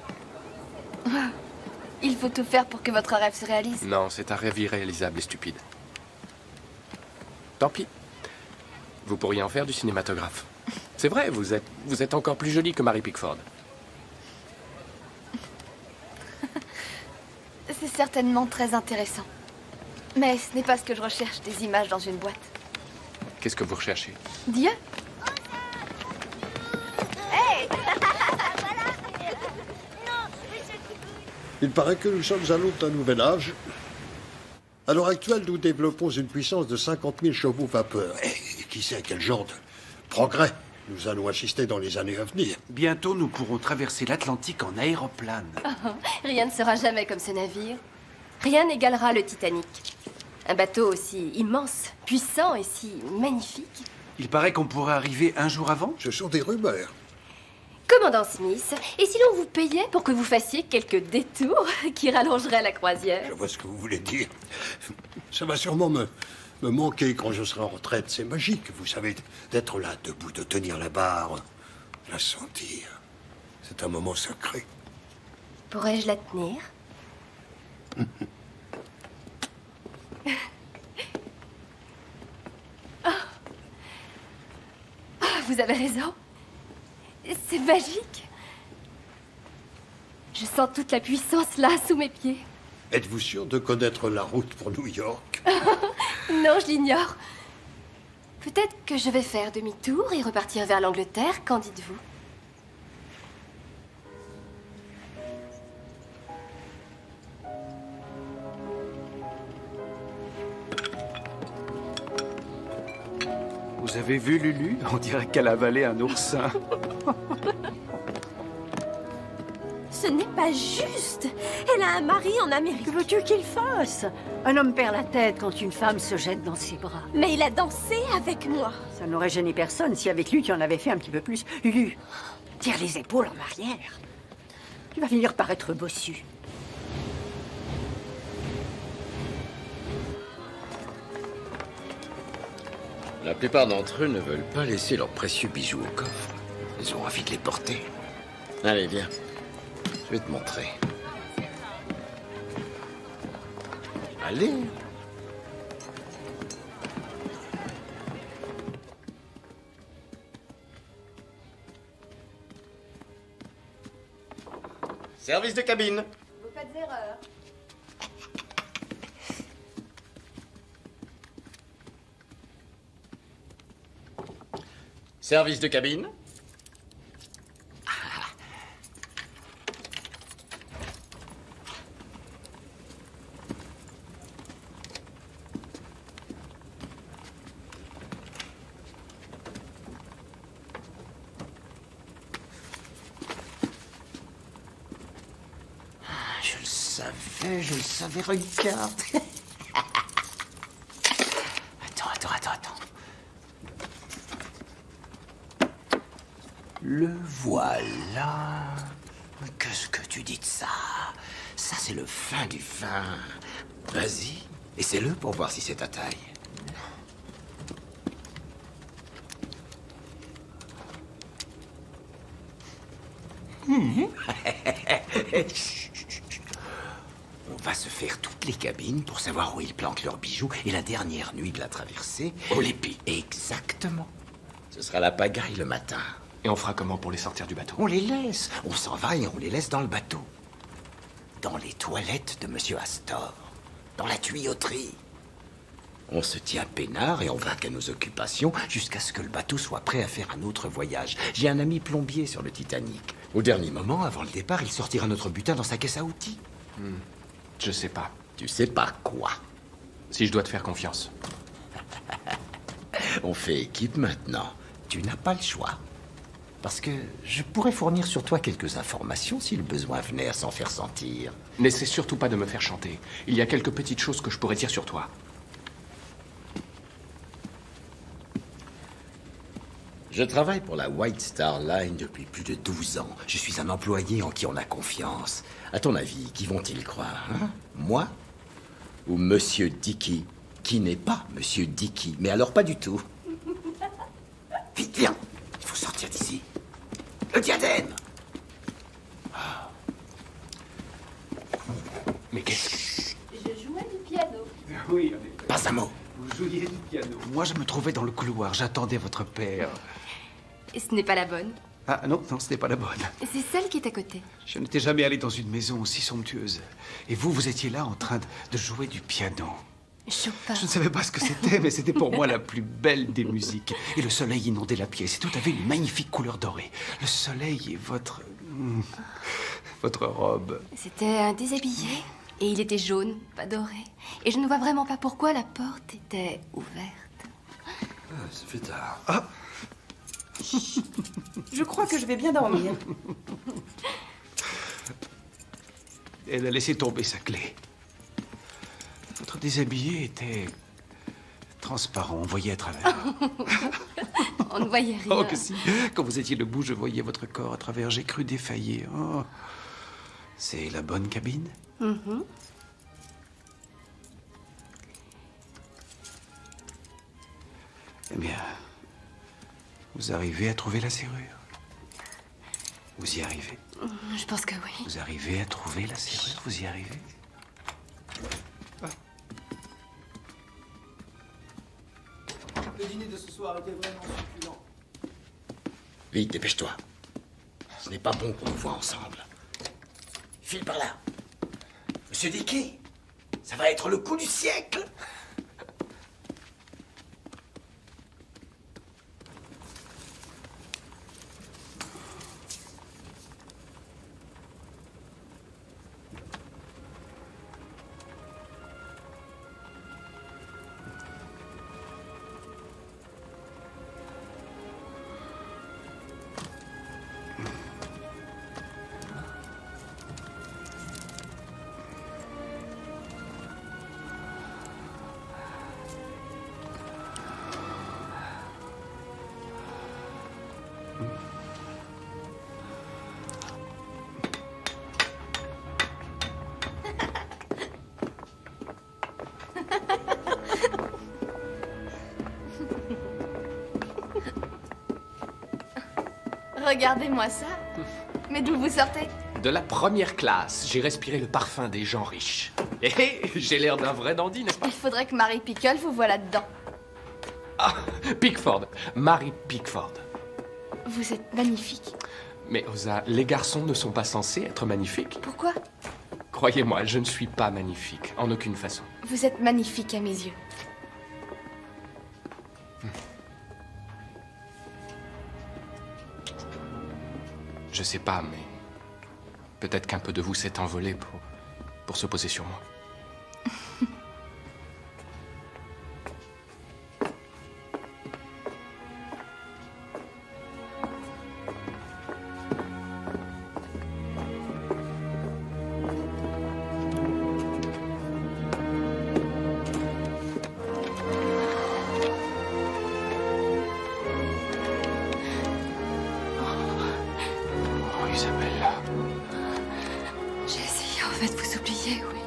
Il faut tout faire pour que votre rêve se réalise. Non, c'est un rêve irréalisable et stupide. Tant pis. Vous pourriez en faire du cinématographe. C'est vrai, vous êtes encore plus jolie que Mary Pickford. C'est certainement très intéressant. Mais ce n'est pas ce que je recherche, des images dans une boîte. Qu'est-ce que vous recherchez? Dieu? Hey! Il paraît que nous sommes à l'aube d'un nouvel âge. À l'heure actuelle, nous développons une puissance de 50 000 chevaux vapeur. Et qui sait quel genre de progrès nous allons assister dans les années à venir. Bientôt, nous pourrons traverser l'Atlantique en aéroplane. Oh, rien ne sera jamais comme ce navire. Rien n'égalera le Titanic. Un bateau aussi immense, puissant et si magnifique. Il paraît qu'on pourrait arriver un jour avant. Ce sont des rumeurs. Commandant Smith, et si l'on vous payait pour que vous fassiez quelques détours qui rallongeraient la croisière? Je vois ce que vous voulez dire. Ça va sûrement me manquer quand je serai en retraite. C'est magique, vous savez, d'être là, debout, de tenir la barre, la sentir. C'est un moment secret. Pourrais-je la tenir? Vous avez raison. C'est magique. Je sens toute la puissance là, sous mes pieds. Êtes-vous sûr de connaître la route pour New York? Non, je l'ignore. Peut-être que je vais faire demi-tour et repartir vers l'Angleterre, qu'en dites-vous? Vous avez vu Lulu? On dirait qu'elle a avalé un oursin. Ce n'est pas juste. Elle a un mari en Amérique. Que veux-tu qu'il fasse? Un homme perd la tête quand une femme se jette dans ses bras. Mais il a dansé avec moi. Ça n'aurait gêné personne si avec lui tu en avais fait un petit peu plus. Lulu, tire les épaules en arrière. Tu vas finir par être bossu. La plupart d'entre eux ne veulent pas laisser leurs précieux bijoux au coffre. Ils ont envie de les porter. Allez, viens. Je vais te montrer. Allez. Service de cabine. Vous faites erreur. Service de cabine. Je le savais, regarde. Attends. Le voilà. Mais qu'est-ce que tu dis de ça? Ça, c'est le fin du fin. Vas-y, essaie-le pour voir si c'est ta taille. On va se faire toutes les cabines pour savoir où ils planquent leurs bijoux. Et la dernière nuit de la traversée... On les pille. Exactement. Ce sera la pagaille le matin. Et on fera comment pour les sortir du bateau? On les laisse. On s'en va et on les laisse dans le bateau. Dans les toilettes de Monsieur Astor. Dans la tuyauterie. On se tient peinard et on va qu'à nos occupations jusqu'à ce que le bateau soit prêt à faire un autre voyage. J'ai un ami plombier sur le Titanic. Au dernier moment, avant le départ, il sortira notre butin dans sa caisse à outils. Je sais pas. Tu sais pas quoi? Si je dois te faire confiance. On fait équipe maintenant. Tu n'as pas le choix. Parce que je pourrais fournir sur toi quelques informations si le besoin venait à s'en faire sentir. N'essaie surtout pas de me faire chanter. Il y a quelques petites choses que je pourrais dire sur toi. Je travaille pour la White Star Line depuis plus de 12 ans. Je suis un employé en qui on a confiance. À ton avis, qui vont-ils croire, hein? Moi ou Monsieur Dickey, qui n'est pas Monsieur Dickey, mais alors pas du tout. Vite, viens. Il faut sortir d'ici. Le diadème. Mais qu'est-ce que... Je jouais du piano. Oui, pas un mot. Vous jouiez du piano. Moi, je me trouvais dans le couloir. J'attendais votre père. Et ce n'est pas la bonne. Ah non, non, ce n'est pas la bonne. C'est celle qui est à côté. Je n'étais jamais allé dans une maison aussi somptueuse. Et vous étiez là en train de jouer du piano. Chopin. Je ne savais pas ce que c'était, mais c'était pour moi la plus belle des musiques. Et le soleil inondait la pièce, et tout avait une magnifique couleur dorée. Le soleil et votre robe. C'était un déshabillé. Et il était jaune, pas doré. Et je ne vois vraiment pas pourquoi la porte était ouverte. Ça fait tard. Ah. Je crois que je vais bien dormir. Elle a laissé tomber sa clé. Votre déshabillé était transparent, on voyait à travers. On ne voyait rien. Oh, que si. Quand vous étiez debout, je voyais votre corps à travers. J'ai cru défaillir. Oh. C'est la bonne cabine? Mhm. Eh bien, vous arrivez à trouver la serrure? Vous y arrivez? Je pense que oui. Vous arrivez à trouver la serrure? Vous y arrivez? Le dîner de ce soir était vraiment succulent. Vite, dépêche-toi. Ce n'est pas bon qu'on nous voit ensemble. File par là. Monsieur Dickey, ça va être le coup du siècle. Regardez-moi ça. Mais d'où vous sortez? De la première classe, j'ai respiré le parfum des gens riches. Et j'ai l'air d'un vrai dandy, n'est-ce pas? Il faudrait que Marie Pickle vous voie là-dedans. Ah, Pickford. Mary Pickford. Vous êtes magnifique. Mais Osa, les garçons ne sont pas censés être magnifiques. Pourquoi? Croyez-moi, je ne suis pas magnifique, en aucune façon. Vous êtes magnifique à mes yeux. Je sais pas, mais peut-être qu'un peu de vous s'est envolé pour se poser sur moi. J'ai essayé en fait de vous oublier, oui.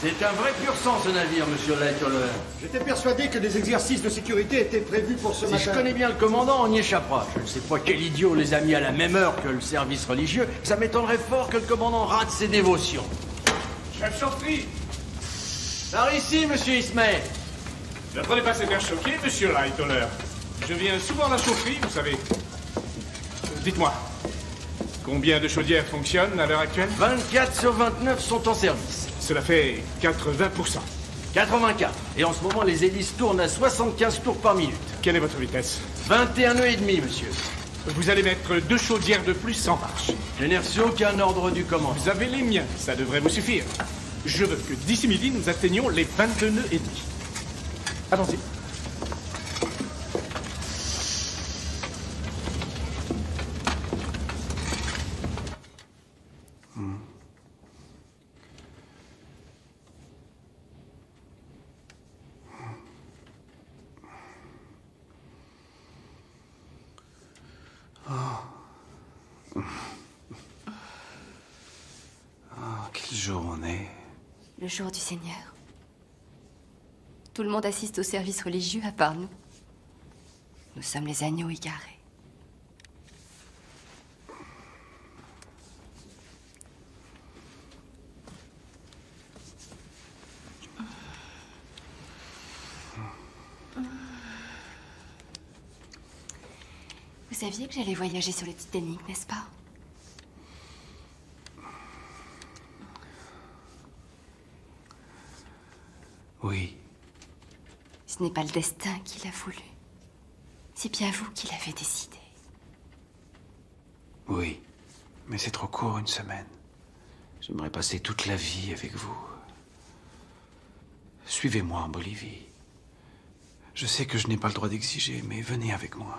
C'est un vrai pur sang, ce navire, monsieur Lightoller. J'étais persuadé que des exercices de sécurité étaient prévus pour ce matin. Si je connais bien le commandant, on y échappera. Je ne sais pas quel idiot les a mis à la même heure que le service religieux. Ça m'étonnerait fort que le commandant rate ses dévotions. Chef Chaufferie! Par ici, monsieur Ismay. Ne prenez pas cet air choqué, monsieur Lightoller. Je viens souvent à la chaufferie, vous savez. Dites-moi, combien de chaudières fonctionnent à l'heure actuelle? 24 sur 29 sont en service. Cela fait 80%. 84. Et en ce moment, les hélices tournent à 75 tours par minute. Quelle est votre vitesse? 21 nœuds et demi, monsieur. Vous allez mettre 2 chaudières de plus en marche. Je n'ai reçu aucun ordre du commandant. Vous avez les miens, ça devrait vous suffire. Je veux que d'ici midi, nous atteignions les 22 nœuds et demi. Allons-y. Quel jour on est? Le jour du Seigneur. Tout le monde assiste au service religieux à part nous. Nous sommes les agneaux égarés. Vous saviez que j'allais voyager sur le Titanic, n'est-ce pas? Oui. Ce n'est pas le destin qui l'a voulu. C'est bien vous qui l'avez décidé. Oui. Mais c'est trop court, une semaine. J'aimerais passer toute la vie avec vous. Suivez-moi en Bolivie. Je sais que je n'ai pas le droit d'exiger, mais venez avec moi.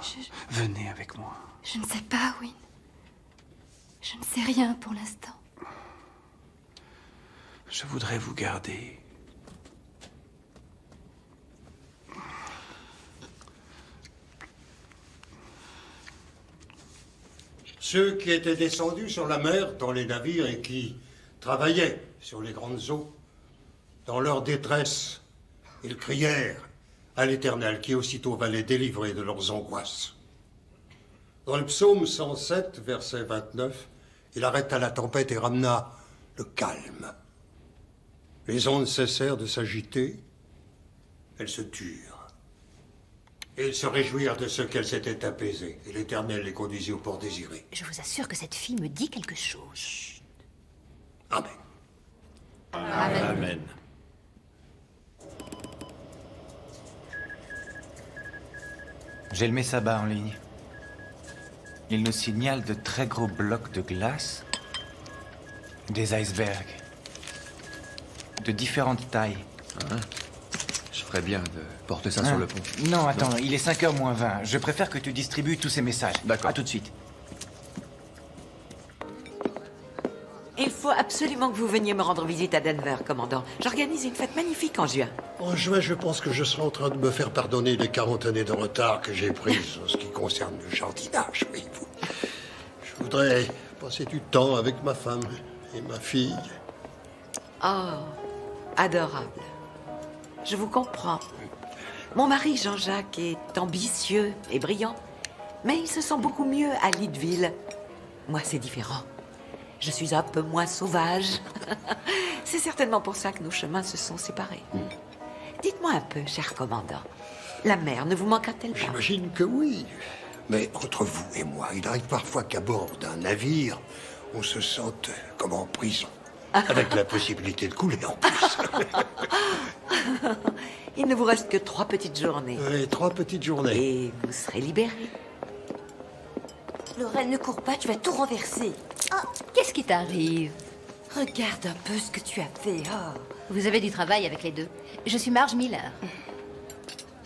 Venez avec moi. Je ne sais pas, Win. Je ne sais rien pour l'instant. Je voudrais vous garder. Ceux qui étaient descendus sur la mer dans les navires et qui travaillaient sur les grandes eaux, dans leur détresse, ils crièrent à l'Éternel qui aussitôt va les délivrer de leurs angoisses. Dans le psaume 107, verset 29, il arrêta la tempête et ramena le calme. Les ondes cessèrent de s'agiter, elles se turent. Et ils se réjouirent de ce qu'elles s'étaient apaisées, et l'Éternel les conduisit au port désiré. Je vous assure que cette fille me dit quelque chose. Amen. Amen. Amen. J'ai le Messaba en ligne. Il nous signale de très gros blocs de glace, des icebergs, de différentes tailles. Je ferais bien de porter ça sur le pont. Non, attends, il est 5h moins 20. Je préfère que tu distribues tous ces messages. D'accord. À tout de suite. Il faut absolument que vous veniez me rendre visite à Denver, commandant. J'organise une fête magnifique en juin. En juin, je pense que je serai en train de me faire pardonner les 40 années de retard que j'ai prises en ce qui concerne le jardinage, voyez-vous. Je voudrais passer du temps avec ma femme et ma fille. Oh, adorable. Je vous comprends. Mon mari Jean-Jacques est ambitieux et brillant, mais il se sent beaucoup mieux à Leadville. Moi, c'est différent. Je suis un peu moins sauvage. C'est certainement pour ça que nos chemins se sont séparés. Dites-moi un peu, cher commandant, la mer ne vous manquera-t-elle pas? J'imagine que oui. Mais entre vous et moi, il arrive parfois qu'à bord d'un navire, on se sente comme en prison. Avec la possibilité de couler en plus. Il ne vous reste que 3 petites journées. Oui, 3 petites journées. Et vous serez libéré. Lorraine, ne cours pas, tu vas tout renverser. Oh, qu'est-ce qui t'arrive? Regarde un peu ce que tu as fait. Oh. Vous avez du travail avec les deux. Je suis Marge Miller.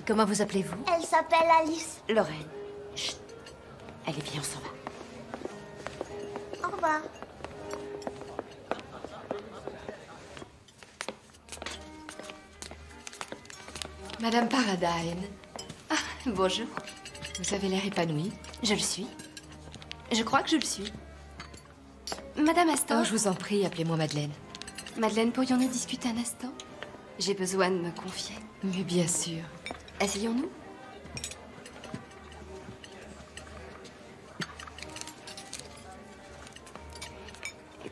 Comment vous appelez-vous? Elle s'appelle Alice. Lorraine. Chut. Allez, viens, on s'en va. Au revoir. Madame Paradine. Ah, bonjour. Vous avez l'air épanouie. Je le suis. Je crois que je le suis. Madame Astor. Oh, je vous en prie, appelez-moi Madeleine. Madeleine, pourrions-nous discuter un instant? J'ai besoin de me confier. Mais bien sûr. Asseyons-nous.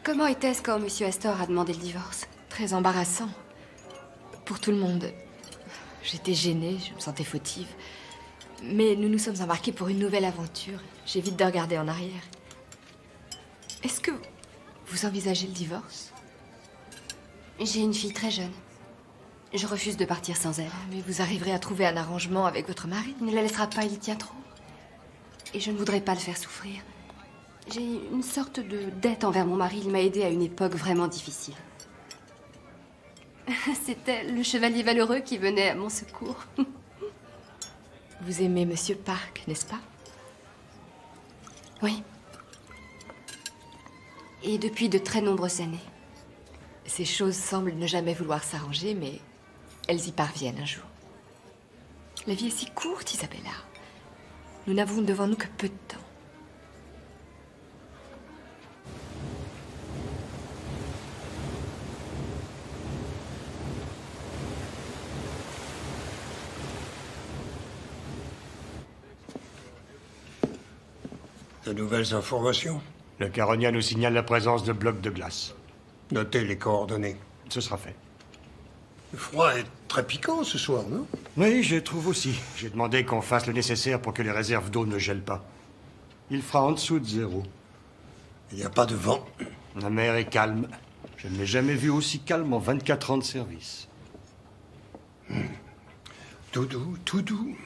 Comment était-ce quand Monsieur Astor a demandé le divorce? Très embarrassant. Pour tout le monde. J'étais gênée, je me sentais fautive. Mais nous nous sommes embarqués pour une nouvelle aventure. J'évite de regarder en arrière. Est-ce que vous envisagez le divorce? J'ai une fille très jeune. Je refuse de partir sans elle. Mais vous arriverez à trouver un arrangement avec votre mari? Il ne la laissera pas, il y tient trop. Et je ne voudrais pas le faire souffrir. J'ai une sorte de dette envers mon mari. Il m'a aidée à une époque vraiment difficile. C'était le chevalier valeureux qui venait à mon secours. Vous aimez Monsieur Park, n'est-ce pas? Oui. Et depuis de très nombreuses années. Ces choses semblent ne jamais vouloir s'arranger, mais elles y parviennent un jour. La vie est si courte, Isabella. Nous n'avons devant nous que peu de temps. De nouvelles informations? Le Caronia nous signale la présence de blocs de glace. Notez les coordonnées. Ce sera fait. Le froid est très piquant ce soir, non? Oui, je trouve aussi. J'ai demandé qu'on fasse le nécessaire pour que les réserves d'eau ne gèlent pas. Il fera en dessous de 0. Il n'y a pas de vent. La mer est calme. Je ne l'ai jamais vue aussi calme en 24 ans de service. Tout doux, tout doux.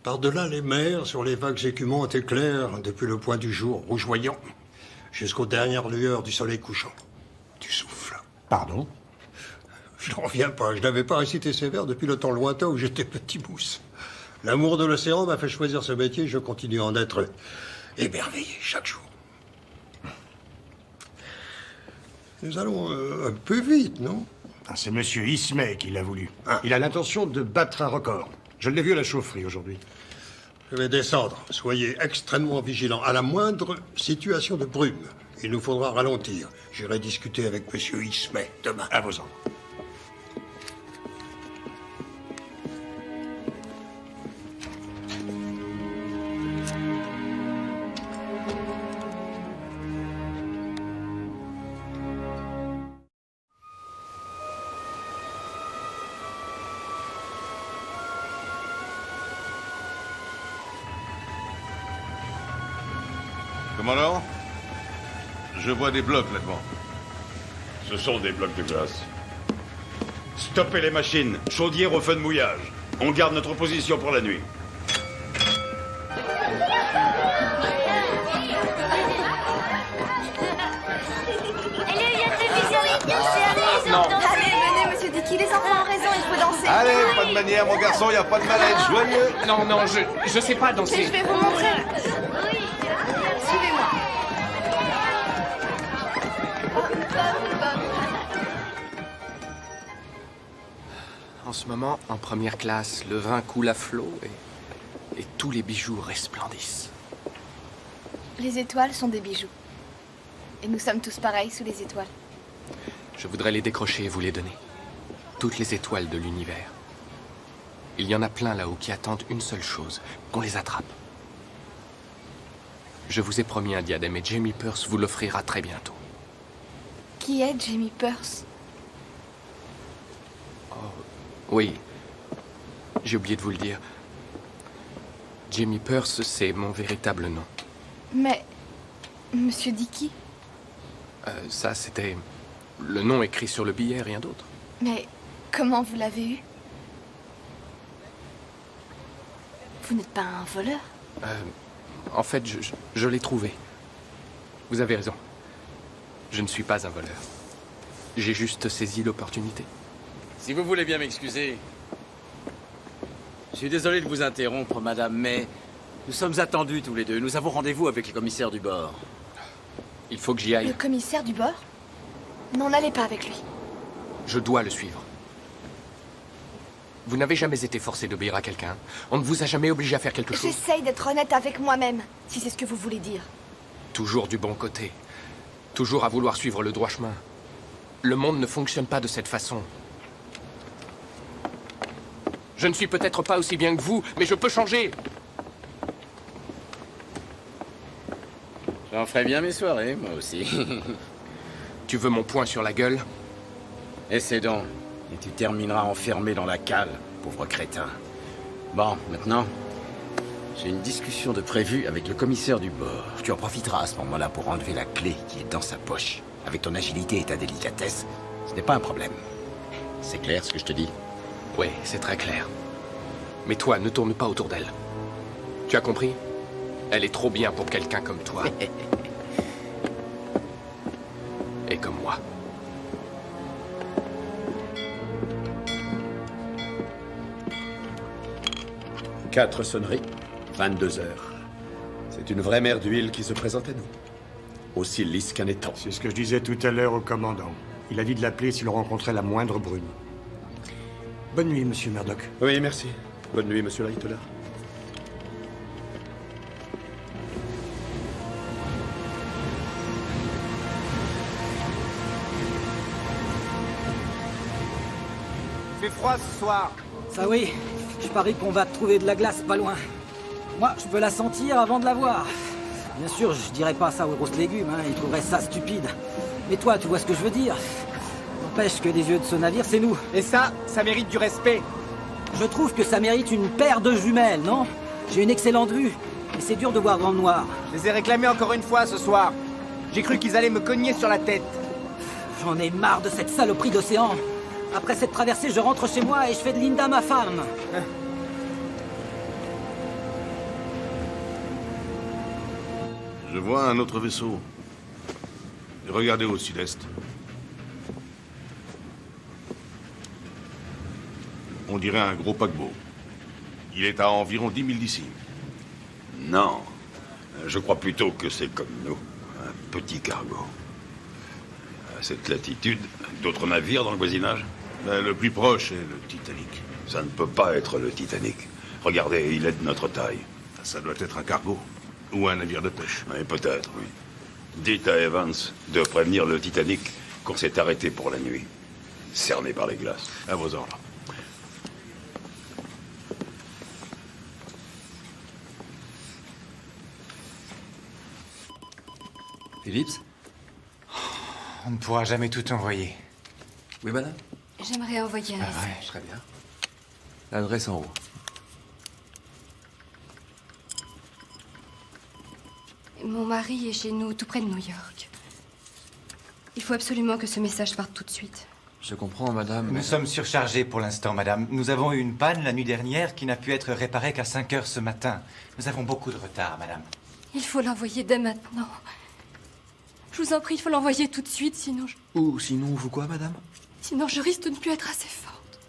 Par-delà les mers, sur les vagues écumantes et claires, depuis le point du jour rougeoyant, jusqu'aux dernières lueurs du soleil couchant. Tu souffles. Pardon? Je n'en reviens pas. Je n'avais pas récité ces vers depuis le temps lointain où j'étais petit mousse. L'amour de l'océan m'a fait choisir ce métier et je continue à en être émerveillé chaque jour. Nous allons un peu vite, non? C'est Monsieur Ismay qui l'a voulu. Il a l'intention de battre un record. Je l'ai vu à la chaufferie aujourd'hui. Je vais descendre. Soyez extrêmement vigilants. À la moindre situation de brume, il nous faudra ralentir. J'irai discuter avec Monsieur Ismay demain. À vos ordres. Commandant, je vois des blocs là-devant. Ce sont des blocs de glace. Stoppez les machines. Chaudière au feu de mouillage. On garde notre position pour la nuit. Non. Allez, venez, Monsieur Dicky, les enfants ont raison, il faut danser. Allez, pas de manière, mon garçon, il n'y a pas de malaise. Joyeux. Non, non, je sais pas danser. Mais je vais vous montrer. Suivez-moi. En ce moment, en première classe, le vin coule à flot et tous les bijoux resplendissent. Les étoiles sont des bijoux. Et nous sommes tous pareils sous les étoiles. Je voudrais les décrocher et vous les donner. Toutes les étoiles de l'univers. Il y en a plein là-haut qui attendent une seule chose, qu'on les attrape. Je vous ai promis un diadème et Jamie Peirce vous l'offrira très bientôt. Qui est Jamie Peirce? Oui, j'ai oublié de vous le dire. Jamie Peirce, c'est mon véritable nom. Mais... Monsieur Dicky? Ça, c'était le nom écrit sur le billet, rien d'autre. Mais comment vous l'avez eu? Vous n'êtes pas un voleur? En fait, je l'ai trouvé. Vous avez raison. Je ne suis pas un voleur. J'ai juste saisi l'opportunité. Si vous voulez bien m'excuser. Je suis désolé de vous interrompre, madame, mais nous sommes attendus tous les deux. Nous avons rendez-vous avec le commissaire du bord. Il faut que j'y aille. Le commissaire du bord? Non, n'allez pas avec lui. Je dois le suivre. Vous n'avez jamais été forcé d'obéir à quelqu'un. On ne vous a jamais obligé à faire quelque chose. J'essaye d'être honnête avec moi-même, si c'est ce que vous voulez dire. Toujours du bon côté. Toujours à vouloir suivre le droit chemin. Le monde ne fonctionne pas de cette façon. Je ne suis peut-être pas aussi bien que vous, mais je peux changer. J'en ferai bien mes soirées, moi aussi. Tu veux mon poing sur la gueule? Essaie donc, et tu termineras enfermé dans la cale, pauvre crétin. Bon, maintenant, j'ai une discussion de prévue avec le commissaire du bord. Tu en profiteras à ce moment-là pour enlever la clé qui est dans sa poche. Avec ton agilité et ta délicatesse, ce n'est pas un problème. C'est clair ce que je te dis? Oui, c'est très clair. Mais toi, ne tourne pas autour d'elle. Tu as compris? Elle est trop bien pour quelqu'un comme toi. Et comme moi. Quatre sonneries, 22 heures. C'est une vraie mer d'huile qui se présente à nous. Aussi lisse qu'un étang. C'est ce que je disais tout à l'heure au commandant. Il a dit de l'appeler s'il rencontrait la moindre brune. Bonne nuit, monsieur Murdoch. Oui, merci. Bonne nuit, monsieur Lightoller. Il fait froid ce soir. Ça oui, je parie qu'on va trouver de la glace pas loin. Moi, je peux la sentir avant de la voir. Bien sûr, je dirais pas ça aux grosses légumes, hein, ils trouveraient ça stupide. Mais toi, tu vois ce que je veux dire. N'empêche que les yeux de ce navire, c'est nous. Et ça mérite du respect. Je trouve que ça mérite une paire de jumelles, non? J'ai une excellente vue, mais c'est dur de voir dans le noir. Je les ai réclamés encore une fois ce soir. J'ai cru qu'ils allaient me cogner sur la tête. J'en ai marre de cette saloperie d'océan. Après cette traversée, je rentre chez moi et je fais de Linda ma femme. Je vois un autre vaisseau. Regardez au sud-est. On dirait un gros paquebot. Il est à environ 10 000 d'ici. Non. Je crois plutôt que c'est comme nous. Un petit cargo. À cette latitude, d'autres navires dans le voisinage? Le plus proche est le Titanic. Ça ne peut pas être le Titanic. Regardez, il est de notre taille. Ça doit être un cargo. Ou un navire de pêche. Oui, peut-être, oui. Dites à Evans de prévenir le Titanic qu'on s'est arrêté pour la nuit. Cerné par les glaces. À vos ordres. Phillips? On ne pourra jamais tout envoyer. Oui, madame? J'aimerais envoyer un message. Très bien. L'adresse en haut. Mon mari est chez nous, tout près de New York. Il faut absolument que ce message parte tout de suite. Je comprends, madame. Nous sommes surchargés pour l'instant, madame. Nous avons eu une panne la nuit dernière qui n'a pu être réparée qu'à 5 heures ce matin. Nous avons beaucoup de retard, madame. Il faut l'envoyer dès maintenant. Je vous en prie, il faut l'envoyer tout de suite, sinon je... Ou sinon, vous quoi, madame? Sinon je risque de ne plus être assez forte.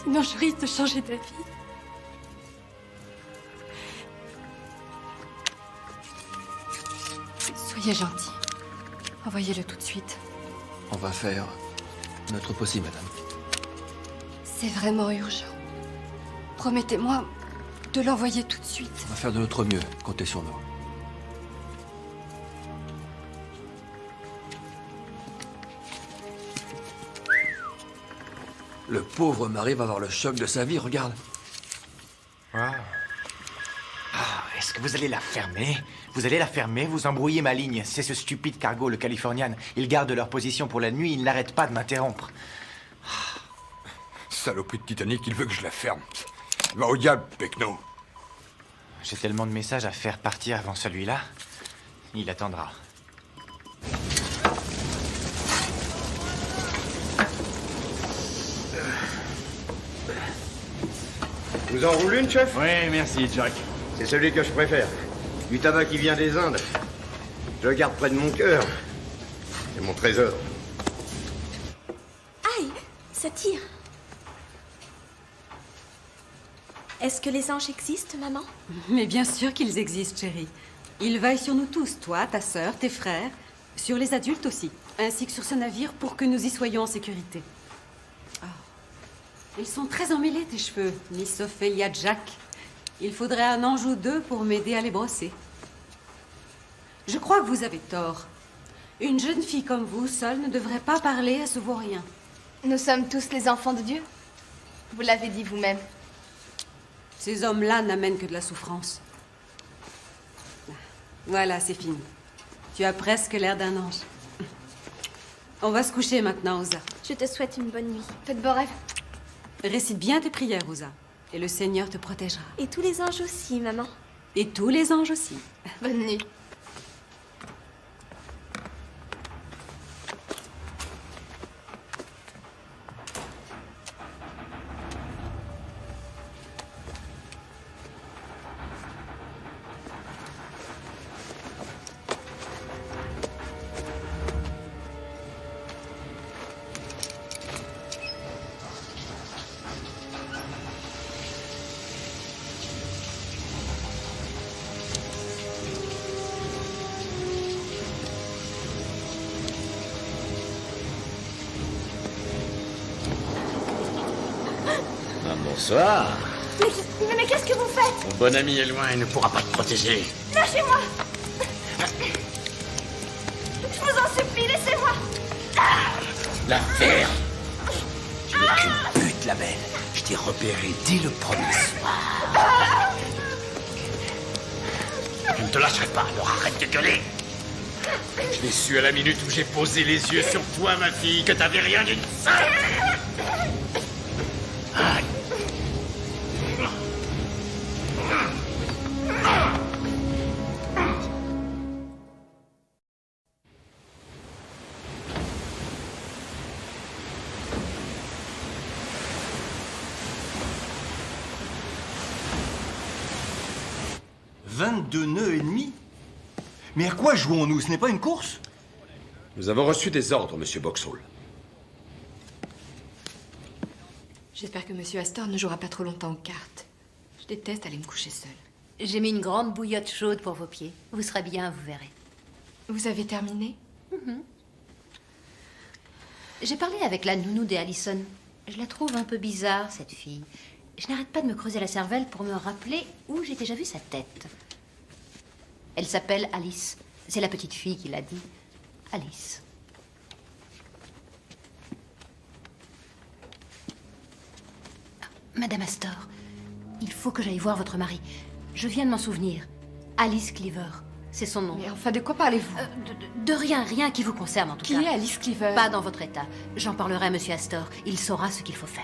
Sinon je risque de changer d'avis. Soyez gentil. Envoyez-le tout de suite. On va faire notre possible, madame. C'est vraiment urgent. Promettez-moi de l'envoyer tout de suite. On va faire de notre mieux. Comptez sur nous. Le pauvre mari va avoir le choc de sa vie, regarde. Wow. Ah, est-ce que vous allez la fermer? Vous allez la fermer, vous embrouillez ma ligne. C'est ce stupide cargo, le Californian. Ils gardent leur position pour la nuit, ils n'arrêtent pas de m'interrompre. Saloperie de Titanic, il veut que je la ferme. Va au diable, Pecno. J'ai tellement de messages à faire partir avant celui-là. Il attendra. Vous en roulez une, chef? Oui, merci, Jack. C'est celui que je préfère. Du tabac qui vient des Indes. Je le garde près de mon cœur. C'est mon trésor. Aïe, ça tire. Est-ce que les anges existent, maman? Mais bien sûr qu'ils existent, chérie. Ils veillent sur nous tous, toi, ta sœur, tes frères, sur les adultes aussi, ainsi que sur ce navire pour que nous y soyons en sécurité. Oh. Ils sont très emmêlés, tes cheveux, Miss Ophelia Jack. Il faudrait un ange ou deux pour m'aider à les brosser. Je crois que vous avez tort. Une jeune fille comme vous, seule, ne devrait pas parler à ce vaurien. Nous sommes tous les enfants de Dieu. Vous l'avez dit vous-même. Ces hommes-là n'amènent que de la souffrance. Voilà, c'est fini. Tu as presque l'air d'un ange. On va se coucher maintenant, Osa. Je te souhaite une bonne nuit. Faites beaux rêves. Récite bien tes prières, Osa. Et le Seigneur te protégera. Et tous les anges aussi, maman. Et tous les anges aussi. Bonne nuit. Bonsoir. Mais qu'est-ce que vous faites? Mon bon ami est loin et ne pourra pas te protéger. Lâchez-moi! Je vous en supplie, laissez-moi! La ferme. Tu n'es qu'une pute, la belle. Je t'ai repéré dès le premier soir. Je ne te lâcherai pas, alors arrête de gueuler. Je l'ai su à la minute où j'ai posé les yeux sur toi, ma fille, que t'avais rien d'une seule. Aïe. 22 nœuds et demi? Mais à quoi jouons-nous? Ce n'est pas une course? Nous avons reçu des ordres, monsieur Boxhall. J'espère que Monsieur Astor ne jouera pas trop longtemps aux cartes. Je déteste aller me coucher seule. J'ai mis une grande bouillotte chaude pour vos pieds. Vous serez bien, vous verrez. Vous avez terminé? J'ai parlé avec la nounou des Allison. Je la trouve un peu bizarre, cette fille. Je n'arrête pas de me creuser la cervelle pour me rappeler où j'ai déjà vu sa tête. Elle s'appelle Alice. C'est la petite fille qui l'a dit. Alice. Madame Astor, il faut que j'aille voir votre mari. Je viens de m'en souvenir. Alice Cleaver, c'est son nom. Mais enfin, de quoi parlez-vous? De rien, rien qui vous concerne en tout cas. Qui est Alice Cleaver? Pas dans votre état. J'en parlerai à Monsieur Astor. Il saura ce qu'il faut faire.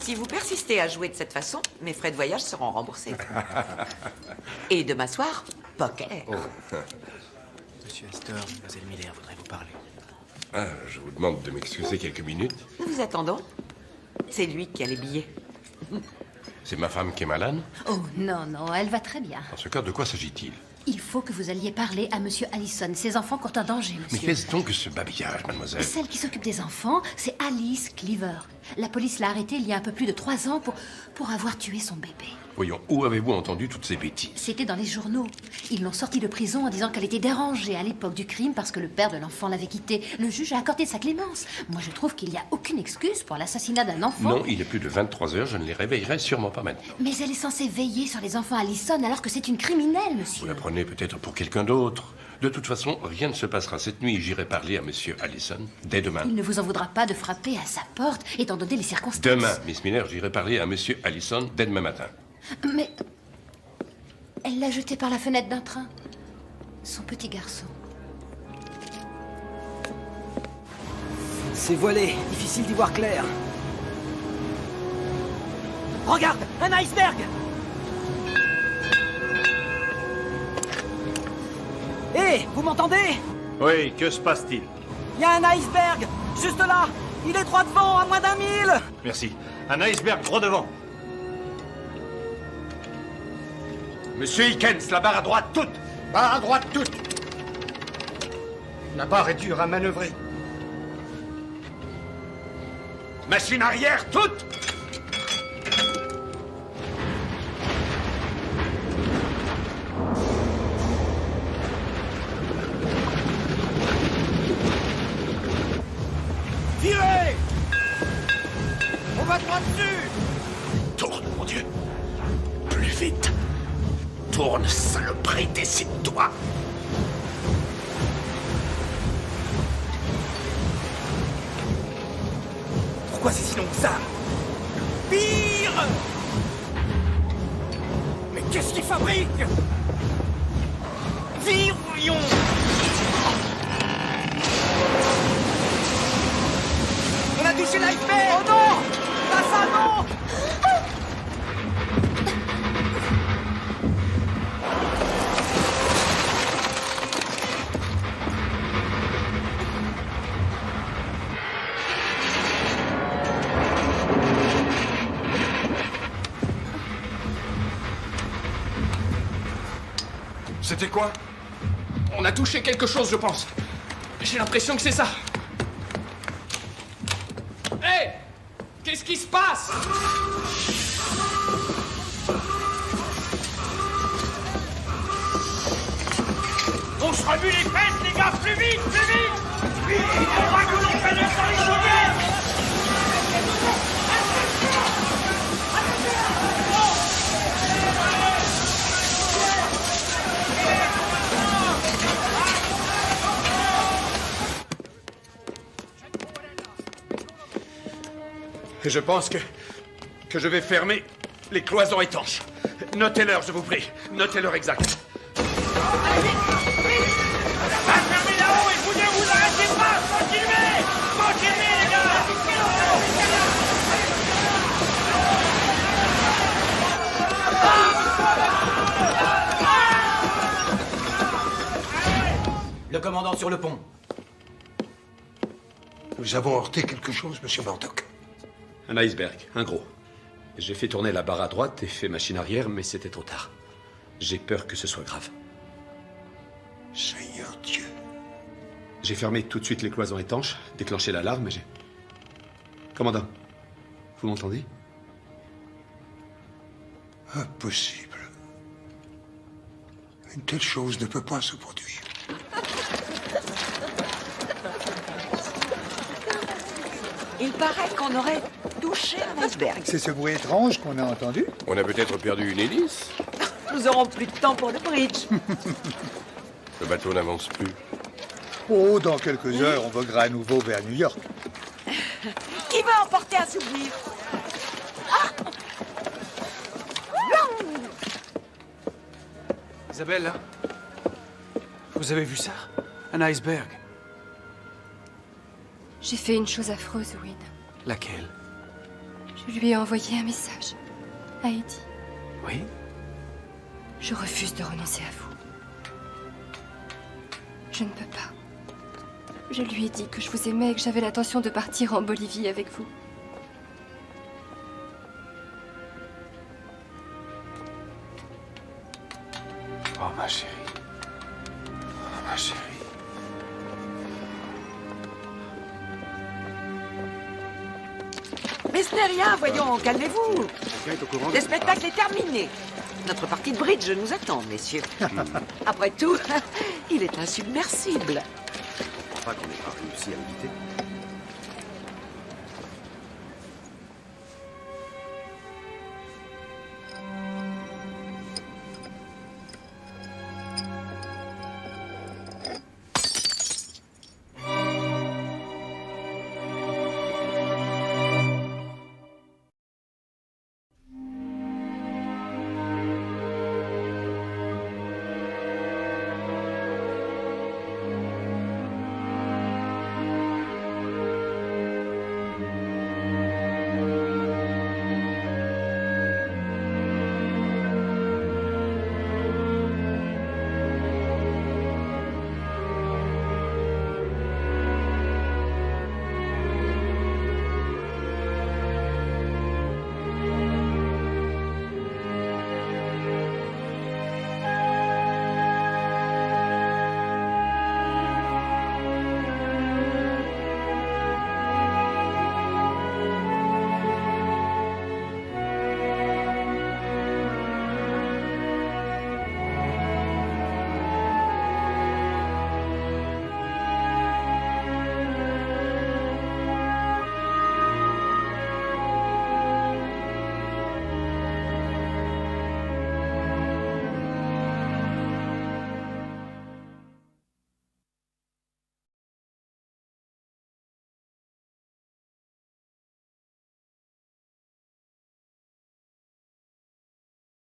Si vous persistez à jouer de cette façon, mes frais de voyage seront remboursés. Et demain soir, poker. Monsieur Astor, mademoiselle Miller voudrait vous parler. Ah, je vous demande de m'excuser quelques minutes. Nous vous attendons. C'est lui qui a les billets. C'est ma femme qui est malade? Oh non, non, elle va très bien. Dans ce cas, de quoi s'agit-il? Il faut que vous alliez parler à Monsieur Allison. Ses enfants courent un danger, Mais monsieur. qu'est-ce donc que ce babillage, mademoiselle? Celle qui s'occupe des enfants, c'est Alice Cleaver. La police l'a arrêtée il y a un peu plus de 3 ans pour avoir tué son bébé. Voyons, où avez-vous entendu toutes ces bêtises? C'était dans les journaux. Ils l'ont sortie de prison en disant qu'elle était dérangée à l'époque du crime parce que le père de l'enfant l'avait quittée. Le juge a accordé sa clémence. Moi, je trouve qu'il n'y a aucune excuse pour l'assassinat d'un enfant. Non, il est plus de 23 heures, je ne les réveillerai sûrement pas maintenant. Mais elle est censée veiller sur les enfants Allison alors que c'est une criminelle, monsieur. Vous la prenez peut-être pour quelqu'un d'autre. De toute façon, rien ne se passera cette nuit et j'irai parler à monsieur Allison dès demain. Il ne vous en voudra pas de frapper à sa porte, étant donné les circonstances. Demain, Miss Miller, j'irai parler à monsieur Allison dès demain matin. Mais... elle l'a jeté par la fenêtre d'un train. Son petit garçon. C'est voilé, difficile d'y voir clair. Regarde, un iceberg! Hé, vous m'entendez? Oui, que se passe-t-il? Il y a un iceberg, juste là. Il est droit devant, à moins d'1 000. Merci. Un iceberg droit devant. Monsieur Hickens, la barre à droite toute! Barre à droite toute! La barre est dure à manœuvrer. Machine arrière toute! va droit dessus! Tourne, mon Dieu. Plus vite. Tourne, saloperie, décide-toi. Pourquoi c'est si long que ça? Pire! Mais qu'est-ce qu'il fabrique? Vire, lion! On a touché l'iceberg! Oh non! Pas ça, non! C'était quoi? On a touché quelque chose, je pense. J'ai l'impression que c'est ça. Hé! Qu'est-ce qui se passe? On se remue les fesses, les gars, plus vite, plus vite! Vite, il faut pas que l'on prenne le temps les chaudières! Je pense que je vais fermer les cloisons étanches. Notez-leur, je vous prie. Notez l'heure exacte. Fermez là-haut et vous ne vous arrêtez pas! Continuez! Continuez, les gars! Le commandant sur le pont. Nous avons heurté quelque chose, monsieur Murdoch. Un iceberg, un gros. J'ai fait tourner la barre à droite et fait machine arrière, mais c'était trop tard. J'ai peur que ce soit grave. Seigneur Dieu. J'ai fermé tout de suite les cloisons étanches, déclenché l'alarme et j'ai... Commandant, vous m'entendez? Impossible. Une telle chose ne peut pas se produire. Il paraît qu'on aurait touché un iceberg. C'est ce bruit étrange qu'on a entendu? On a peut-être perdu une hélice. Nous aurons plus de temps pour le bridge. Le bateau n'avance plus. Oh, dans quelques heures, on voguera à nouveau vers New York. Qui veut emporter un souvenir? Isabelle, vous avez vu ça? Un iceberg. J'ai fait une chose affreuse, Win. Laquelle? Je lui ai envoyé un message à Eddie. Oui? Je refuse de renoncer à vous. Je ne peux pas. Je lui ai dit que je vous aimais et que j'avais l'intention de partir en Bolivie avec vous. Oh, ma chérie. Oh, ma chérie. Mais ce n'est rien, voyons, calmez-vous. Le spectacle est terminé. Notre partie de bridge nous attend, messieurs. Après tout, il est insubmersible. Je crois pas qu'on n'ait pas réussi à l'éviter.